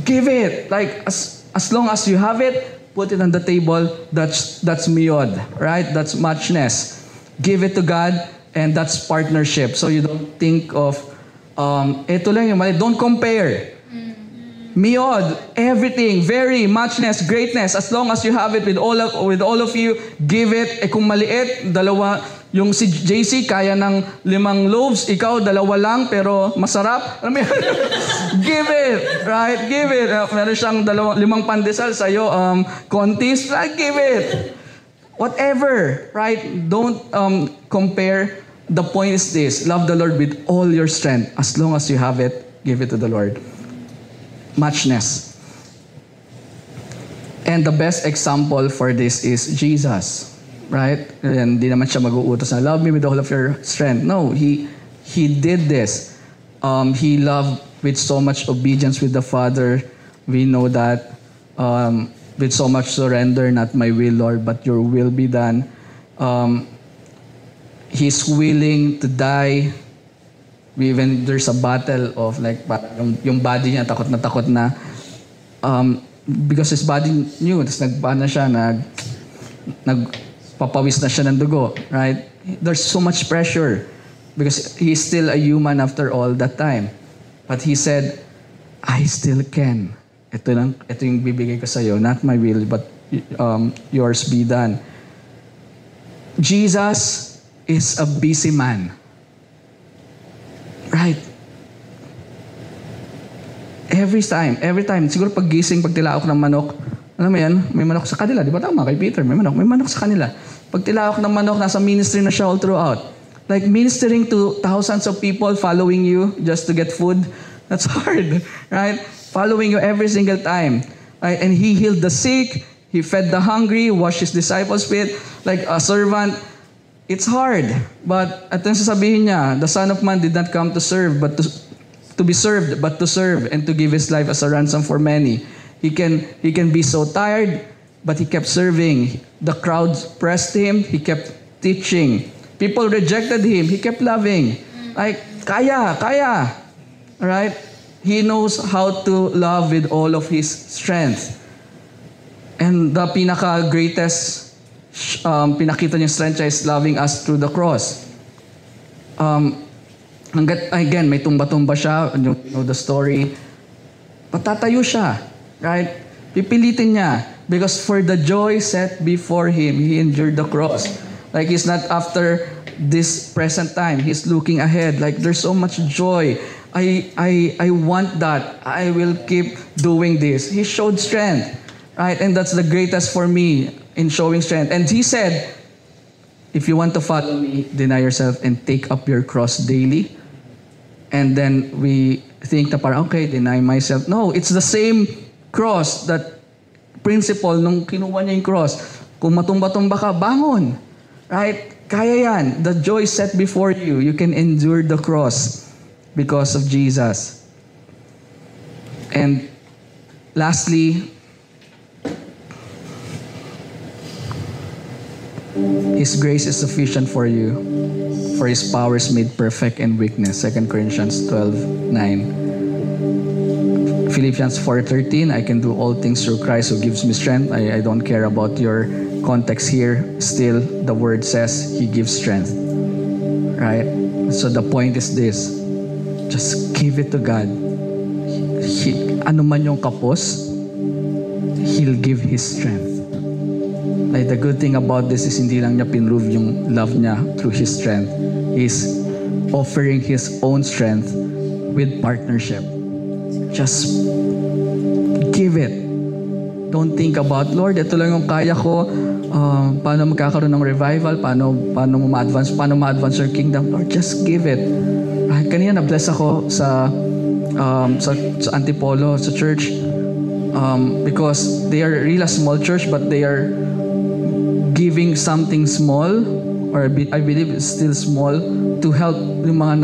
give it. Like, as long as you have it, put it on the table. That's miyod. Right? That's muchness. Give it to God, and that's partnership. So you don't think of, ito lang yung mali. Don't compare. Miyod, everything, very, muchness, greatness. As long as you have it with all of you, give it. Kung maliit, dalawa. Yung si JC, kaya ng 5 loaves. Ikaw, 2 lang, pero masarap. Alam mo yun? Give it, right? Give it. Meron siyang 5 pandesal sa'yo. Kontis, right? Give it. Whatever, right? Don't compare. The point is this. Love the Lord with all your strength. As long as you have it, give it to the Lord. Muchness. And the best example for this is Jesus. Right? And di naman siya mag-uutos na, love me with all of your strength. No, he did this. He loved with so much obedience with the Father. We know that with so much surrender, not my will, Lord, but your will be done. He's willing to die. Even there's a battle of like, yung body niya takot na. Because his body knew, tapos nagpaano siya, papawis na siya ng dugo, right? There's so much pressure because he's still a human after all that time. But he said, I still can. Ito yung bibigay ko sa'yo. Not my will, but yours be done. Jesus is a busy man. Right? Every time. Siguro pag gising, pag tilaok ng manok, alam mo yan, may manok sa kanila. Di ba tama kay Peter? May manok sa kanila. Pag tilaok ng manok, nasa ministry na siya all throughout. Like ministering to thousands of people following you just to get food. That's hard, right? Following you every single time. Right? And he healed the sick. He fed the hungry, washed his disciples' feet. Like a servant. It's hard. But at yung sasabihin niya, the Son of Man did not come to serve, but to be served, but to serve and to give his life as a ransom for many. He can be so tired, but he kept serving. The crowds pressed him. He kept teaching. People rejected him. He kept loving. Like, kaya. Right? He knows how to love with all of his strength. And the pinaka-greatest pinakita niyang strength siya is loving us through the cross. Again, may tumba-tumba siya. You know the story. Patatayo siya. Right? Pipilitin niya. Because for the joy set before him, he endured the cross. Like he's not after this present time. He's looking ahead. Like there's so much joy. I want that. I will keep doing this. He showed strength. Right? And that's the greatest for me in showing strength. And he said, if you want to follow me, deny yourself and take up your cross daily. And then we think na parang, okay, deny myself. No, it's the same cross, that principle nung kinuha niya yung cross. Kung matumba-tumba ka, bangon. Right? Kaya yan. The joy set before you. You can endure the cross because of Jesus. And lastly, His grace is sufficient for you, for His power is made perfect in weakness. 2 Corinthians 12:9. Philippians 4:13, I can do all things through Christ who gives me strength. I don't care about your context here. Still, the word says He gives strength. Right? So the point is this. Just give it to God. Ano man yung kapos, He'll give His strength. Like the good thing about this is hindi lang niya pinrove yung love niya through His strength. He's offering His own strength with partnership. Just give it. Don't think about, Lord, ito lang yung kaya ko. Paano magkakaroon ng revival? Paano mo ma-advance your kingdom? Lord, just give it. Right? Kanina na-bless ako sa Antipolo, sa church, because they are really a small church, but they are giving something small, or I believe it's still small, to help yung mga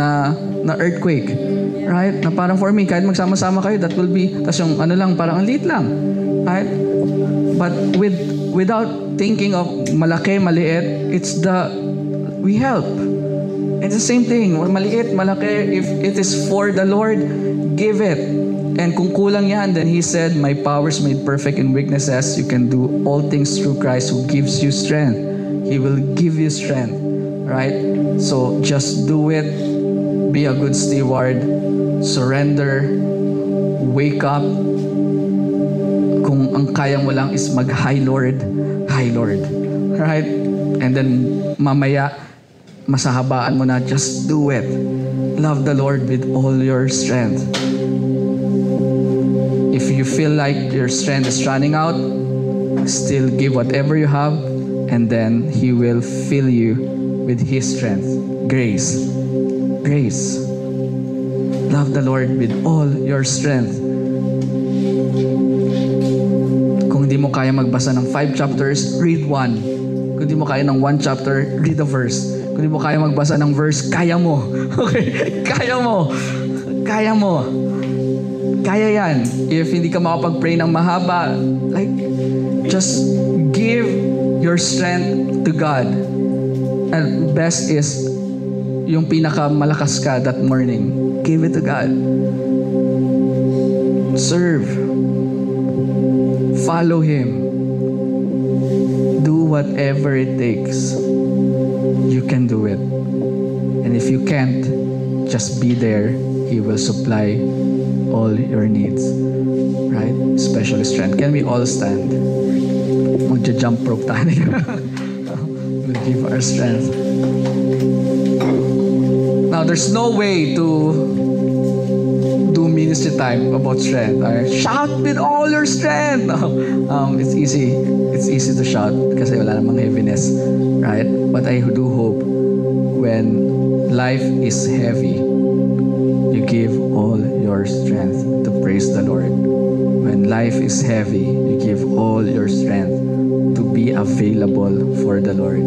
na earthquake. Right? Na parang for me, kahit magsama-sama kayo, that will be, tas yung ano lang, parang ang liit lang. Right? But without thinking of malaki, maliit, we help. It's the same thing. Maliit, malaki, if it is for the Lord, give it. And kung kulang yan, then He said, my power is made perfect in weaknesses. You can do all things through Christ who gives you strength. He will give you strength. Right? So just do it. Be a good steward. Surrender. Wake up. Kung ang kaya mo lang is mag-hi Lord. Hi Lord. Right? And then mamaya, masahabaan mo na, just do it. Love the Lord with all your strength. If you feel like your strength is running out, still give whatever you have, and then He will fill you with His strength. Grace. Grace. Love the Lord with all your strength. Kung hindi mo kaya magbasa ng 5 chapters, read 1. Kung hindi mo kaya ng 1 chapter, read a verse. Kung hindi mo kaya magbasa ng verse, kaya mo. Okay? Kaya mo. Kaya mo. Kaya yan. If hindi ka makapag-pray ng mahaba, like, just give your strength to God. And best is, yung pinakamalakas ka that morning, give it to God. Serve. Follow Him. Do whatever it takes. You can do it. And if you can't, just be there. He will supply all your needs. Right? Especially strength. Can we all stand? Magja-jump rope tayo. We'll give our strength. Now, there's no way to do ministry time about strength. Right? Shout with all your strength! It's easy. It's easy to shout kasi wala namang heaviness. Right? But I do hope when life is heavy, you give all your strength to praise the Lord. When life is heavy, you give all your strength to be available for the Lord.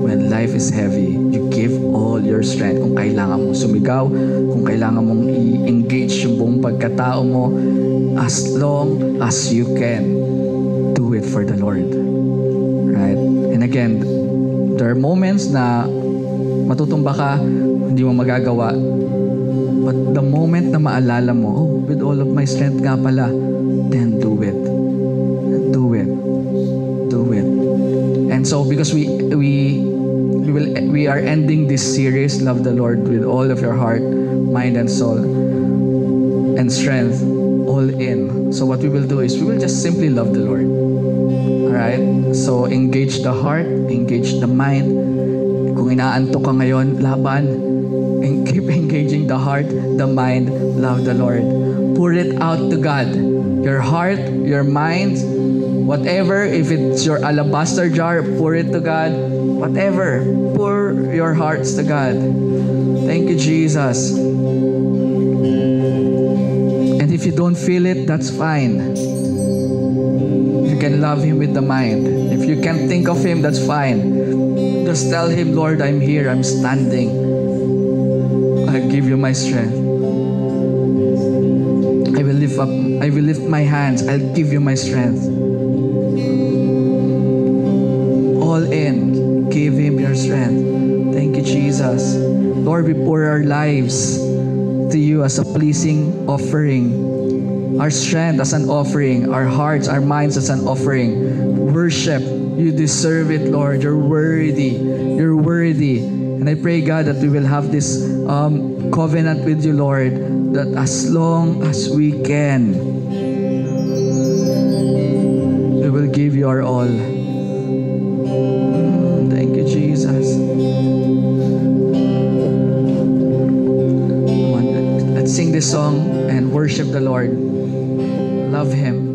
When life is heavy, you give all your strength. Kung kailangan mong sumigaw, kung kailangan mong i-engage yung buong pagkatao mo, as long as you can, do it for the Lord. Right? And again, there are moments na matutumba ka, hindi mo magagawa. But the moment na maalala mo, oh, with all of my strength nga pala, then do it. Do it. Do it. And so because we are ending this series, Love the Lord with all of your heart, mind and soul and strength, all in. So what we will do is we will just simply love the Lord. Alright? So engage the heart, engage the mind. Kung inaantok ka ngayon, laban. And keep engaging the heart, the mind, love the Lord. Pour it out to God. Your heart, your mind, whatever, if it's your alabaster jar, pour it to God. Whatever, pour your hearts to God. Thank you, Jesus. And if you don't feel it, that's fine. You can love Him with the mind. If you can't think of Him, that's fine. Just tell Him, Lord, I'm here, I'm standing. I give you my strength. I I will lift my hands. I'll give you my strength. All in. Give Him your strength. Thank you, Jesus. Lord, we pour our lives to you as a pleasing offering. Our strength as an offering. Our hearts, our minds as an offering. Worship. You deserve it, Lord. You're worthy. You're worthy. And I pray, God, that we will have this covenant with you, Lord, that as long as we can, we will give you our all. Thank you, Jesus. Come on, let's sing this song and worship the Lord. Love Him.